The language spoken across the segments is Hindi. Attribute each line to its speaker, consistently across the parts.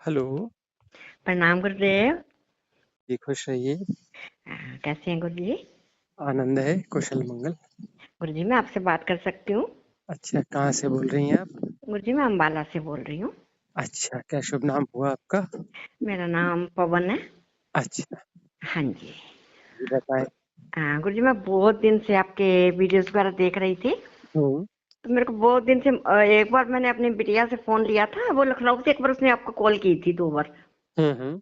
Speaker 1: हेलो।
Speaker 2: प्रणाम गुरुदेव।
Speaker 1: जी, खुश रहिए।
Speaker 2: कैसे हैं गुरु जी?
Speaker 1: आनंद है, कुशल मंगल।
Speaker 2: गुरु जी मैं आपसे बात कर सकती हूँ?
Speaker 1: अच्छा, कहाँ से बोल रही हैं आप?
Speaker 2: गुरु जी मैं अम्बाला से बोल रही हूँ।
Speaker 1: अच्छा, क्या शुभ नाम हुआ आपका?
Speaker 2: मेरा नाम पवन है।
Speaker 1: अच्छा,
Speaker 2: हाँ जी।
Speaker 1: जी बताएं।
Speaker 2: गुरु जी मैं बहुत दिन से आपके वीडियोस वगैरह देख रही थी।
Speaker 1: हम्म।
Speaker 2: तो मेरे को बहुत दिन से एक बार मैंने अपनी बिटिया से फोन लिया था, वो लखनऊ से, एक बार उसने आपको कॉल की थी 2 बार।
Speaker 1: हम्म।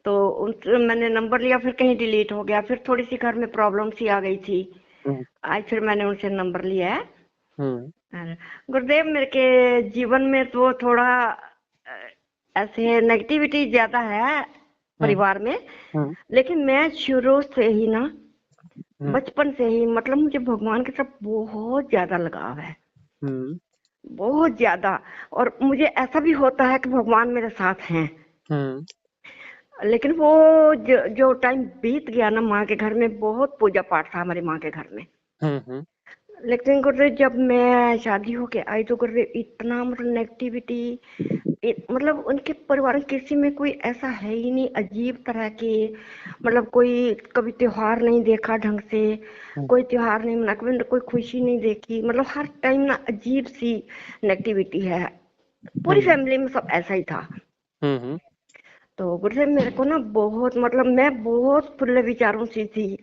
Speaker 2: तो मैंने नंबर लिया, फिर कहीं डिलीट हो गया, फिर थोड़ी सी घर में प्रॉब्लम सी आ गई थी।
Speaker 1: हम्म।
Speaker 2: आज फिर मैंने उनसे नंबर लिया है।
Speaker 1: हम्म।
Speaker 2: और गुरुदेव मेरे के जीवन में तो थोड़ा ऐसे नेगेटिविटी ज्यादा है
Speaker 1: हम्म।
Speaker 2: परिवार में।
Speaker 1: हम्म।
Speaker 2: लेकिन मैं शुरू से ही ना,
Speaker 1: हम्म।
Speaker 2: बचपन से ही मतलब मुझे भगवान की तरफ बहुत ज्यादा लगाव है।
Speaker 1: हम्म।
Speaker 2: बहुत ज्यादा। और मुझे ऐसा भी होता है कि भगवान मेरे साथ हैं।
Speaker 1: हम्म।
Speaker 2: लेकिन वो जो टाइम बीत गया ना, माँ के घर में बहुत पूजा पाठ था हमारी माँ के घर में।
Speaker 1: हम्म।
Speaker 2: लेकिन गुरुदेव जब मैं शादी होके आई तो गुरुदेव इतना मतलब नेगेटिविटी, मतलब उनके परिवार में किसी में कोई ऐसा है ही नहीं, अजीब तरह के। मतलब कोई कभी त्योहार नहीं देखा ढंग से, कोई त्योहार नहीं मना, कभी कोई खुशी नहीं देखी, मतलब हर टाइम ना अजीब सी नेगेटिविटी है। पूरी
Speaker 1: हम्म।
Speaker 2: फैमिली में सब ऐसा ही था।
Speaker 1: हम्म।
Speaker 2: तो गुरुदेव मेरे को ना बहुत मतलब मैं बहुत खुले विचारों से थी।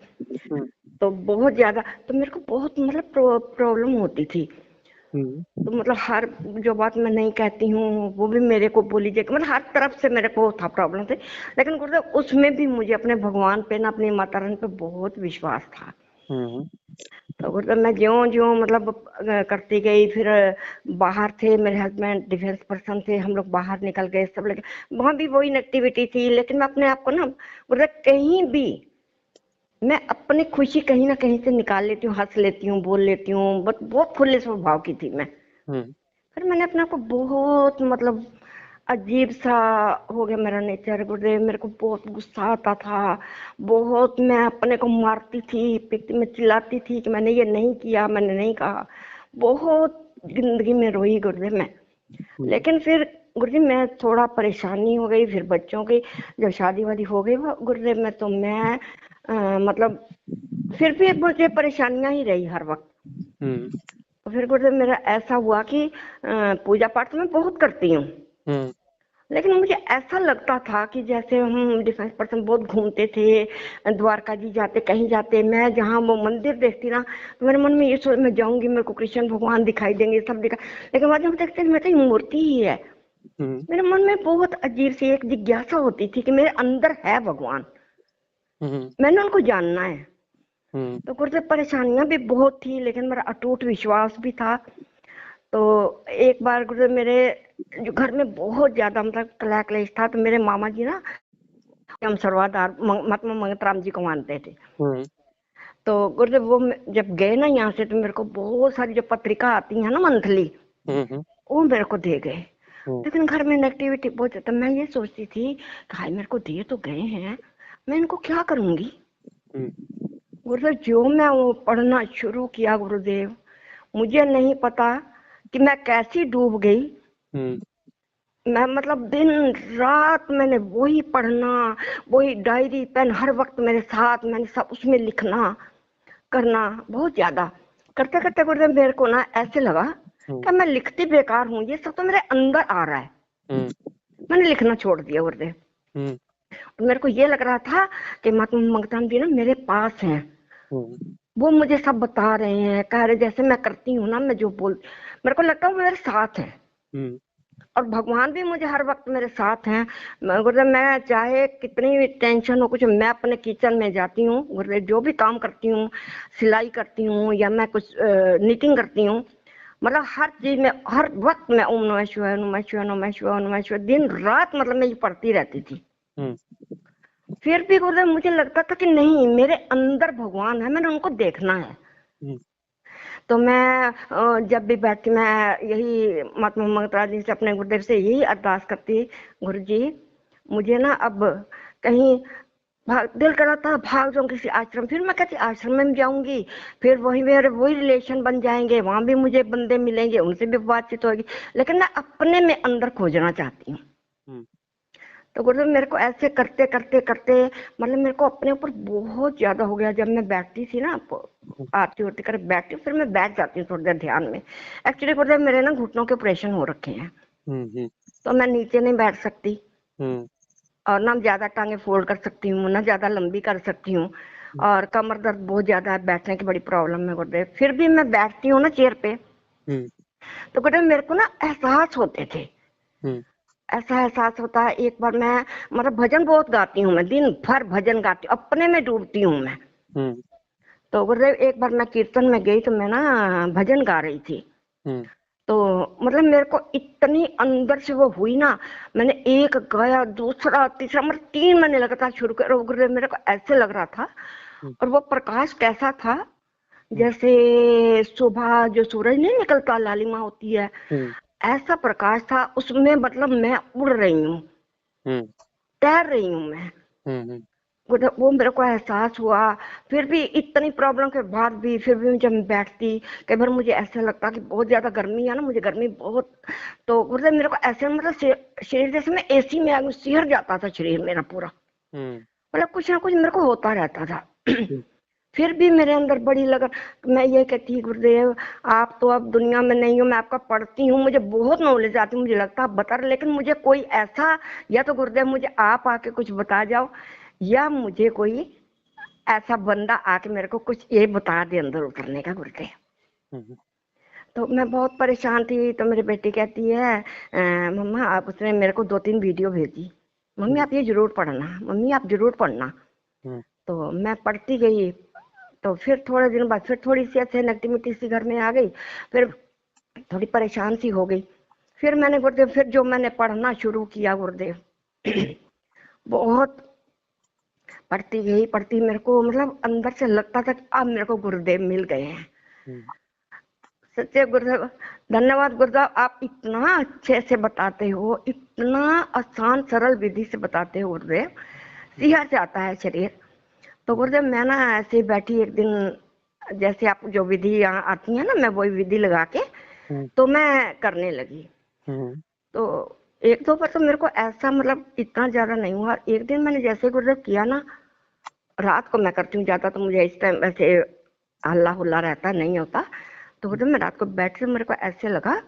Speaker 1: हम्म।
Speaker 2: तो बहुत ज्यादा, तो मेरे को बहुत मतलब प्रॉब्लम होती थी।
Speaker 1: हम्म।
Speaker 2: तो मतलब हर जो बात मैं नहीं कहती हूँ वो भी मेरे को बोली जाएगी, मतलब हर तरफ से मेरे को था प्रॉब्लम थे। लेकिन गुरुदेव उसमें भी मुझे अपने भगवान पे ना, अपनी माता रानी पे बहुत विश्वास था।
Speaker 1: हम्म।
Speaker 2: तो गुरुदेव मैं ज्यों ज्यों मतलब करती गई, फिर बाहर थे मेरे हस्बैंड, डिफेंस पर्सन थे, हम लोग बाहर निकल गए सब, लेकिन वहां भी वही नेगेटिविटी थी। लेकिन मैं अपने आप को ना गुरुदेव कहीं भी, मैं अपनी खुशी कहीं ना कहीं से निकाल लेती हूँ, हंस लेती हूँ, बोल लेती हूँ, बट बहुत खुले स्वभाव की थी मैं।
Speaker 1: हम्म।
Speaker 2: फिर मैंने अपने आप को बहुत मतलब अजीब सा हो गया मेरा नेचर गुरुदेव। मेरे को बहुत गुस्सा आता था, बहुत मैं अपने को मारती थी, पीटती, मैं चिल्लाती थी कि मैंने ये नहीं किया, मैंने नहीं कहा। बहुत जिंदगी में रोई गुरुदेव मैं। लेकिन फिर गुरुजी मैं थोड़ा परेशानी हो गई, फिर बच्चों की जब शादी वादी हो गई गुरुदेव में, तो मैं मतलब फिर भी मुझे परेशानियां ही रही हर वक्त।
Speaker 1: हम्म।
Speaker 2: तो फिर गुरुदेव मेरा ऐसा हुआ कि पूजा पाठ तो मैं बहुत करती हूँ,
Speaker 1: हम्म।
Speaker 2: लेकिन मुझे ऐसा लगता था कि जैसे हम डिफेंस पर्सन बहुत घूमते थे, द्वारका जी जाते, कहीं जाते, मैं जहाँ वो मंदिर देखती ना, तो मेरे मन में ये सोच मैं जाऊंगी, मेरे को कृष्ण भगवान दिखाई देंगे, सब दिखा। लेकिन बाद में हम देखते मैं तो मूर्ति ही है।
Speaker 1: हम्म।
Speaker 2: मेरे मन में बहुत अजीब सी एक जिज्ञासा होती थी कि मेरे अंदर है भगवान,
Speaker 1: हम्म।
Speaker 2: मैंने उनको जानना है।
Speaker 1: हम्म।
Speaker 2: तो कुछ परेशानियां भी बहुत थी, लेकिन मेरा अटूट विश्वास भी था। तो एक बार गुरु मेरे जो घर में बहुत ज्यादा मतलब कलह क्लेश था, तो मेरे मामा जी ना, हम सर्वाधार महात्मा मंगत राम जी को मानते थे।
Speaker 1: हम्म।
Speaker 2: तो गुरुदेव वो जब गए ना यहाँ से, तो मेरे को बहुत सारी जो पत्रिका आती है ना मंथली,
Speaker 1: हम्म।
Speaker 2: वो मेरे को दे गए।
Speaker 1: हम्म।
Speaker 2: लेकिन घर में नेगेटिविटी बहुत ज्यादा, मैं ये सोचती थी कि हाय मेरे को दे तो गए हैं, मैं इनको क्या करूंगी। गुरुदेव जो मैं वो पढ़ना शुरू किया गुरुदेव, मुझे नहीं पता कि मैं कैसी डूब गई।
Speaker 1: हम्म।
Speaker 2: मैं मतलब दिन रात मैंने वही पढ़ना, वही डायरी पेन हर वक्त मेरे साथ, मैंने सब उसमें लिखना करना बहुत ज्यादा। करते करते गुरुदेव मेरे को ना ऐसे लगा कि मैं लिखती बेकार हूँ, ये सब तो मेरे अंदर आ रहा है।
Speaker 1: हम्म।
Speaker 2: मैंने लिखना छोड़ दिया गुरुदेव।
Speaker 1: हम्म।
Speaker 2: तो मेरे को ये लग रहा था कि महात्मा मंगताम जी ना मेरे पास हैं,
Speaker 1: हम्म। वो
Speaker 2: वो मुझे सब बता रहे हैं, कह रहे जैसे मैं करती हूँ ना, मैं जो बोल, मेरे को लगता है वो मेरे साथ है।
Speaker 1: हम्म।
Speaker 2: और भगवान भी मुझे हर वक्त मेरे साथ हैं। गुरुदेव मैं चाहे कितनी भी टेंशन हो कुछ, मैं अपने किचन में जाती हूँ गुरुदेव, जो भी काम करती हूँ, सिलाई करती हूँ या मैं कुछ नीटिंग करती हूँ, मतलब हर चीज में हर वक्त मैं ओम नमः शिवाय, ओम नमः शिवाय, ओम नमः शिवाय, ओम नमः शिवाय, दिन रात मतलब मैं ये पढ़ती रहती थी।
Speaker 1: हम्म।
Speaker 2: फिर भी गुरुदेव मुझे लगता था कि नहीं, मेरे अंदर भगवान है, मैंने उनको देखना है।
Speaker 1: हम्म।
Speaker 2: तो मैं जब भी बैठती, मैं यही महात्मा मंगतराज जी से, अपने गुरुदेव से यही अरदास करती, गुरु जी मुझे ना अब कहीं दिल कर रहा था भाग जाऊं किसी आश्रम, फिर मैं कहती आश्रम में जाऊंगी, फिर वही मेरे वही रिलेशन बन जाएंगे, वहां भी मुझे बंदे मिलेंगे, उनसे भी बातचीत होगी। लेकिन मैं अपने में अंदर खोजना चाहती हूँ। तो गुरुदेव मेरे को ऐसे करते करते करते मतलब मेरे को अपने ऊपर बहुत ज्यादा हो गया। जब मैं बैठती थी ना, आरती उरती कर बैठती हूँ, फिर मैं बैठ जाती हूँ थोड़ी देर ध्यान में। एक्चुअली गुरुदेव मेरे ना घुटनों के ऑपरेशन हो रखे हैं, तो मैं नीचे नहीं बैठ सकती, और ना ज्यादा टांगे फोल्ड कर सकती हूँ, ना ज्यादा लंबी कर सकती हूँ, और कमर दर्द बहुत ज्यादा है, बैठने की बड़ी प्रॉब्लम है गुरुदेव। फिर भी मैं बैठती हूँ ना चेयर पे, तो गुरुदेव मेरे को ना एहसास होते थे, ऐसा एहसास होता है। एक बार मैं मतलब भजन बहुत गाती हूँ, मैं दिन भर भजन गाती हूँ, अपने में डूबती हूँ मैं। तो गुरुदेव एक बार मैं कीर्तन में गई, तो मैं ना भजन गा रही थी, तो मतलब मेरे को इतनी अंदर से वो हुई ना, मैंने एक गाया, दूसरा, तीसरा, मतलब 3 महीने लगातार शुरू कर। गुरुदेव मेरे को ऐसे लग रहा था, और वो प्रकाश कैसा था, जैसे सुबह जो सूरज नहीं निकलता, लालिमा होती है, ऐसा प्रकाश था उसमें। मतलब मैं उड़ रही हूँ, तैर रही हूँ मैं। वो मेरे को एहसास हुआ। फिर भी इतनी प्रॉब्लम के बाद भी, फिर भी जब मैं बैठती, कई बार मुझे ऐसा लगता कि बहुत ज्यादा गर्मी है ना, मुझे गर्मी बहुत, तो गुरुदेव मेरे को ऐसे मतलब शरीर जैसे मैं एसी में आ गई, सिहर जाता था शरीर मेरा पूरा, मतलब कुछ ना कुछ मेरे को होता रहता था। फिर भी मेरे अंदर बड़ी लगन। मैं ये कहती, गुरुदेव आप तो अब दुनिया में नहीं हो, मैं आपका पढ़ती हूँ, मुझे बहुत नॉलेज आती, मुझे लगता आप बता रहे, लेकिन मुझे कोई ऐसा, या तो गुरुदेव मुझे आप आके कुछ बता जाओ, या मुझे कोई ऐसा बंदा आके मेरे को कुछ ये बता दे अंदर उतरने का गुरुदेव। तो मैं बहुत परेशान थी। तो मेरी बेटी कहती है, मम्मा आप, उसने मेरे को 2-3 वीडियो भेजी, मम्मी आप ये जरूर पढ़ना, मम्मी आप जरूर पढ़ना। तो मैं पढ़ती गई। तो फिर थोड़े दिन बाद फिर थोड़ी सी ऐसे नेगेटिविटी सी घर में आ गई, फिर थोड़ी परेशान सी हो गई। फिर मैंने गुरुदेव, फिर जो मैंने पढ़ना शुरू किया गुरुदेव, बहुत पढ़ती गई, पढ़ती, मेरे को मतलब अंदर से लगता था कि अब मेरे को गुरुदेव मिल गए हैं। सच्चे गुरुदेव, धन्यवाद गुरुदेव, आप इतना अच्छे से बताते हो, इतना आसान सरल विधि से बताते हो गुरुदेव, सिहर जाता है शरीर। तो गुरुदेव मैं ना ऐसे बैठी एक दिन, जैसे आप जो विधि यहाँ आती है ना, मैं वही विधि लगा के तो मैं करने लगी। तो 1-2 बार तो मेरे को ऐसा मतलब इतना ज्यादा नहीं हुआ। एक दिन मैंने जैसे गुरुदेव किया ना, रात को मैं करती हूँ ज्यादा, तो मुझे इस टाइम वैसे हल्ला हुल्ला रहता नहीं होता। तो गुरुदेव मैं रात को बैठ के, मेरे को ऐसे लगा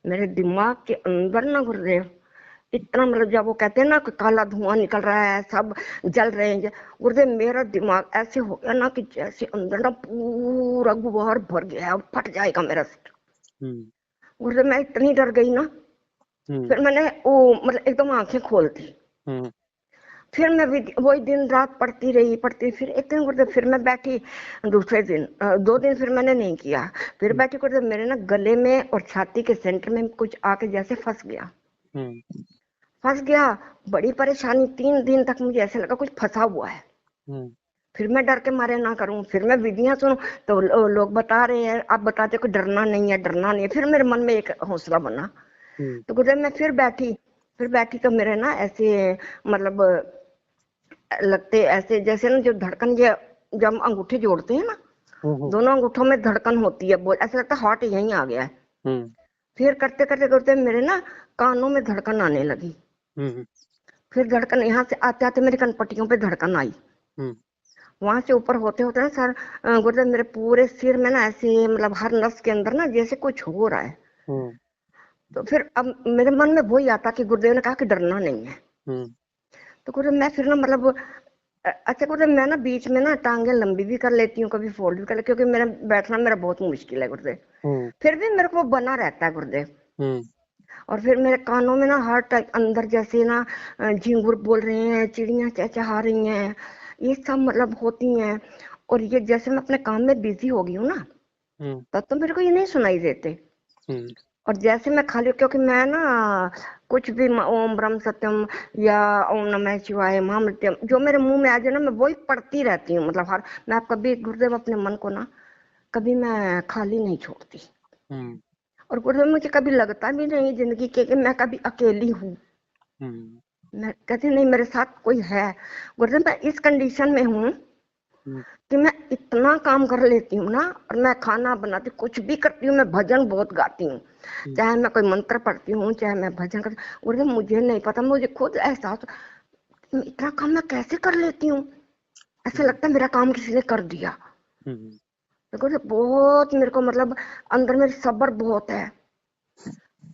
Speaker 2: मेरे दिमाग के अंदर ना गुरुदेव, इतना मतलब जब वो कहते हैं ना कि काला धुआं निकल रहा है, सब जल रहे हैं, गुरुदेव मेरा दिमाग ऐसे हो गया ना कि जैसे अंदर ना पूरा गुबार भर गया, फट जाएगा मेरा सिर। गुरुदेव मैं इतनी डर गई ना, फिर मैंने वो मतलब एकदम आंखें खोल दी। फिर मैं वही दिन रात पढ़ती रही, पढ़ती। फिर एक दिन गुरुदेव फिर मैं बैठी, दूसरे दिन 2 दिन फिर मैंने नहीं किया, फिर बैठी गुरुदेव, मेरे ना गले में और छाती के सेंटर में कुछ आके जैसे फंस गया, फंस गया। बड़ी परेशानी, 3 दिन तक मुझे ऐसा लगा कुछ फंसा हुआ है। फिर मैं डर के मारे ना करूं, फिर मैं विधियां सुनूं, तो लोग बता रहे हैं, आप बताते को डरना नहीं है, डरना नहीं है। फिर मेरे मन में एक हौसला बना। तो गुरुदेव मैं फिर बैठी तो मेरे ना ऐसे मतलब लगते ऐसे जैसे ना जो धड़कन, ये जब अंगूठे जोड़ते हैं ना, दोनों अंगूठों में धड़कन होती है, बहुत ऐसा लगता है हार्ट यहीं आ गया है। फिर करते करते करते मेरे ना कानों में धड़कन आने लगी। फिर धड़कन यहाँ से आते आते मेरी कनपट्टियों पे धड़कन आई, वहां से ऊपर होते होते ना सर गुरुदेव मेरे पूरे सिर में ना ऐसे मतलब हर नस के अंदर ना जैसे कुछ हो रहा है। तो फिर अब मेरे मन में वही आता कि गुरुदेव ने कहा कि डरना नहीं है। तो गुरुदेव मैं फिर ना मतलब अच्छा गुरुदेव मैं ना बीच में ना टांगे लंबी भी कर लेती हूँ, कभी फोल्ड भी कर लेती हूँ, क्योंकि मेरा बैठना मेरा बहुत मुश्किल है गुरुदेव। फिर भी मेरे को बना रहता है गुरुदेव। और फिर मेरे कानों में ना हर टाइम अंदर जैसे ना झिंगुर बोल रहे हैं, चिड़ियां चहचहा रही हैं, ये सब मतलब होती हैं। और ये जैसे मैं अपने काम में बिजी हो गई हूँ ना, तब तो मेरे को ये नहीं सुनाई देते। और जैसे मैं खाली, क्योंकि मैं ना कुछ भी ओम ब्रह्म सत्यम या ओम नमः शिवाय महामृत्यम जो मेरे मुंह में आ जाए ना, मैं वही पढ़ती रहती हूँ। मतलब हर मैं कभी गुरुदेव अपने मन को ना कभी मैं खाली नहीं छोड़ती। और गुरुदेव मुझे कभी लगता भी नहीं जिंदगी के कि मैं कभी अकेली हूँ। मैं कहती नहीं, मेरे साथ कोई है। गुरुदेव मैं इस कंडीशन में हूँ
Speaker 1: हुँ,
Speaker 2: कि मैं इतना काम कर लेती हूँ ना, और मैं खाना बनाती कुछ भी करती हूँ, मैं भजन बहुत गाती हूँ,
Speaker 1: हुँ,
Speaker 2: चाहे मैं कोई मंत्र पढ़ती हूँ, चाहे मैं भजन करती हूँ, और मुझे नहीं पता, मुझे खुद एहसास इतना काम मैं कैसे कर लेती हूँ, ऐसा
Speaker 1: हुँ,
Speaker 2: लगता है मेरा काम किसी ने कर दिया।
Speaker 1: हुँ,
Speaker 2: देखो बहुत मेरे को मतलब अंदर में सब्र बहुत है,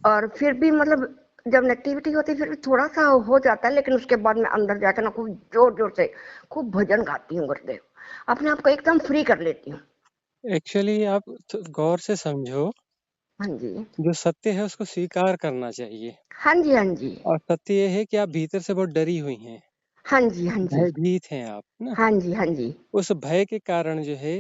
Speaker 2: और फिर भी मतलब जब नेगेटिविटी होती है फिर भी थोड़ा सा हो जाता है, लेकिन उसके बाद मैं अंदर जाकर ना खूब जोर जोर से खूब भजन गाती हूँ गुरुदेव, अपने आप को एकदम फ्री कर लेती हूँ।
Speaker 1: एक्चुअली आप गौर से समझो,
Speaker 2: हाँ जी,
Speaker 1: जो सत्य है उसको स्वीकार करना चाहिए।
Speaker 2: हाँ जी, हाँ जी,
Speaker 1: और सत्य ये है कि आप भीतर से बहुत डरी हुई हैं,
Speaker 2: हाँ जी, हाँ जी,
Speaker 1: भयभीत हैं आप, ना?
Speaker 2: हाँ जी, हाँ जी,
Speaker 1: उस भय के कारण जो है,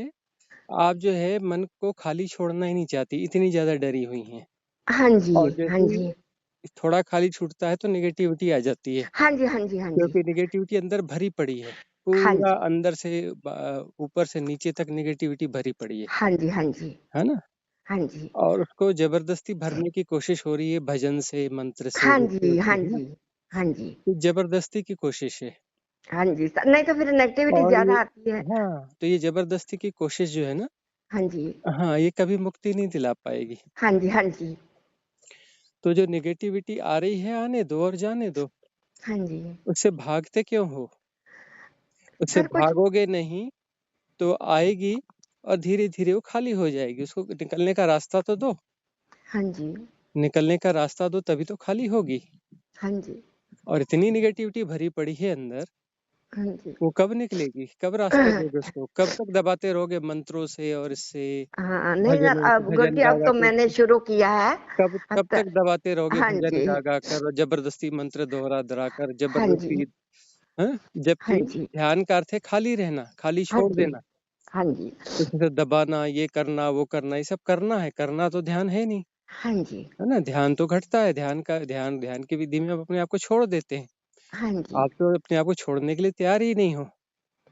Speaker 1: आप जो है मन को खाली छोड़ना ही नहीं चाहती, इतनी ज़्यादा डरी हुई हैं।
Speaker 2: हाँ जी,
Speaker 1: और
Speaker 2: हाँ
Speaker 1: जैसे
Speaker 2: जी,
Speaker 1: ही थोड़ा खाली छूटता है तो नेगेटिविटी आ जाती है,
Speaker 2: हाँ जी, हाँ जी, हाँ जी,
Speaker 1: क्योंकि नेगेटिविटी अंदर भरी पड़ी है।
Speaker 2: हाँ
Speaker 1: पूरा
Speaker 2: जी,
Speaker 1: अंदर से ऊपर से नीचे तक नेगेटिविटी भरी पड़ी
Speaker 2: हाँ जी, हाँ जी,
Speaker 1: है ना?
Speaker 2: हाँ जी,
Speaker 1: और उसको ज़बरदस्ती भरने की कोशिश हो रही है भजन से, मंत्र से,
Speaker 2: हाँ
Speaker 1: जप
Speaker 2: जी,
Speaker 1: से,
Speaker 2: हाँ
Speaker 1: है ना?
Speaker 2: जी, हाँ जी,
Speaker 1: ये ज़बरदस्ती की कोशिश है।
Speaker 2: हाँ जी, नहीं तो फिर नेगेटिविटी
Speaker 1: और ये
Speaker 2: ज्यादा आती है।
Speaker 1: हाँ, तो ये ज़बरदस्ती की कोशिश जो है ना,
Speaker 2: हाँ जी,
Speaker 1: हाँ, ये कभी मुक्ति नहीं दिला पाएगी।
Speaker 2: हाँ जी, हाँ जी,
Speaker 1: तो जो नेगेटिविटी आ रही है आने दो और जाने दो,
Speaker 2: हाँ जी,
Speaker 1: उससे भागते क्यों हो? उससे
Speaker 2: सर कुछ,
Speaker 1: भागोगे नहीं तो आएगी और धीरे-धीरे वो खाली हो जाएगी। उसको निकलने का रास्ता तो दो,
Speaker 2: हाँ जी,
Speaker 1: निकलने का रास्ता दो तभी तो खाली होगी।
Speaker 2: हाँ जी,
Speaker 1: और इतनी नेगेटिविटी भरी पड़ी है अंदर,
Speaker 2: हाँ जी,
Speaker 1: वो कब निकलेगी? कब रास्ता दोगे उसको? कब तक दबाते रहोगे मंत्रों से और इससे
Speaker 2: हाँ, नहीं सर,
Speaker 1: भजनों से
Speaker 2: अब
Speaker 1: भजन
Speaker 2: गुरुजी अब
Speaker 1: गा-गा
Speaker 2: तो
Speaker 1: के
Speaker 2: मैंने शुरू किया है।
Speaker 1: कब
Speaker 2: अब
Speaker 1: कब
Speaker 2: तो,
Speaker 1: तक दबाते रहोगे
Speaker 2: हाँ
Speaker 1: भजन
Speaker 2: जी,
Speaker 1: गा-गा कर और जबरदस्ती मंत्र दोहरा-दोहरा कर
Speaker 2: हाँ
Speaker 1: जबरदस्ती,
Speaker 2: जी,
Speaker 1: हैं?
Speaker 2: हाँ
Speaker 1: जबकि
Speaker 2: जी,
Speaker 1: ध्यान का अर्थ है खाली रहना, खाली
Speaker 2: हाँ
Speaker 1: छोड़
Speaker 2: जी,
Speaker 1: देना।
Speaker 2: हाँ जी,
Speaker 1: किसी से दबाना, ये करना, वो करना, ये सब करना है, करना तो ध्यान है नहीं,
Speaker 2: हाँ जी,
Speaker 1: है ना? ध्यान तो घटता है, ध्यान ध्यान की विधि में आप अपने आप को छोड़ देते हैं।
Speaker 2: हाँ जी,
Speaker 1: आप तो अपने आप को छोड़ने के लिए तैयार ही नहीं हो।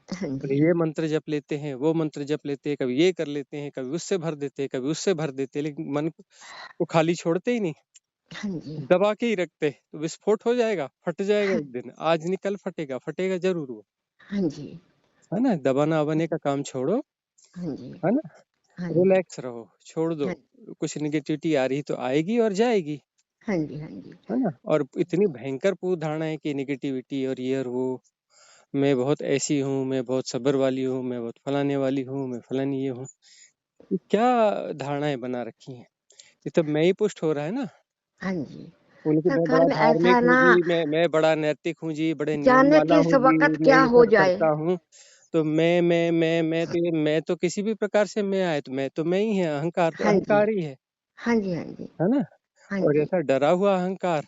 Speaker 2: हाँ
Speaker 1: और
Speaker 2: जी,
Speaker 1: ये मंत्र जप लेते हैं, वो मंत्र जप लेते हैं, कभी ये कर लेते हैं, कभी उससे भर देते हैं, कभी उससे भर देते हैं, लेकिन मन को खाली छोड़ते ही नहीं,
Speaker 2: हाँ जी,
Speaker 1: दबा के ही रखते हैं। तो विस्फोट हो जाएगा, फट जाएगा
Speaker 2: हाँ
Speaker 1: एक दिन, आज नहीं कल फटेगा, फटेगा ज़रूर वो,
Speaker 2: हाँ जी,
Speaker 1: है ना? दबाना-वबाने का काम छोड़ो,
Speaker 2: हाँ जी,
Speaker 1: है ना?
Speaker 2: हाँ जी,
Speaker 1: रिलैक्स रहो, छोड़ दो।
Speaker 2: हाँ
Speaker 1: कुछ नेगेटिविटी आ रही तो आएगी और जाएगी,
Speaker 2: हाँ जी, हाँ जी,
Speaker 1: है ना? और इतनी भयंकर पूर्व धारणा है कि नेगेटिविटी और ये और वो, मैं बहुत ऐसी हूँ, मैं बहुत सब्र वाली हूँ, मैं बहुत फलाने वाली हूँ, मैं फलानी ये हूँ। ये क्या धारणाएँ बना रखी हैं? ये तो मैं ही पुष्ट हो रहा है ना।
Speaker 2: हाँ जी।
Speaker 1: बोले कि
Speaker 2: सर
Speaker 1: मैं
Speaker 2: घर
Speaker 1: बड़ा
Speaker 2: में ऐसा
Speaker 1: धार्मिक
Speaker 2: है
Speaker 1: हूँ
Speaker 2: ना,
Speaker 1: जी, मैं बड़ा नैतिक हूँ जी, बड़े नियम
Speaker 2: जाने
Speaker 1: वाला
Speaker 2: किस
Speaker 1: हूँ जी,
Speaker 2: वक़्त
Speaker 1: मैं
Speaker 2: क्या
Speaker 1: ये
Speaker 2: हो
Speaker 1: सब
Speaker 2: जाए।
Speaker 1: करता हूँ। तो मैं तो किसी भी प्रकार से मैं आए तो मैं ही है, अहंकार तो
Speaker 2: हाँ जी,
Speaker 1: अहंकार ही
Speaker 2: हाँ जी, हाँ जी,
Speaker 1: है ना?
Speaker 2: हाँ
Speaker 1: और
Speaker 2: जी।
Speaker 1: ऐसा डरा हुआ अहंकार,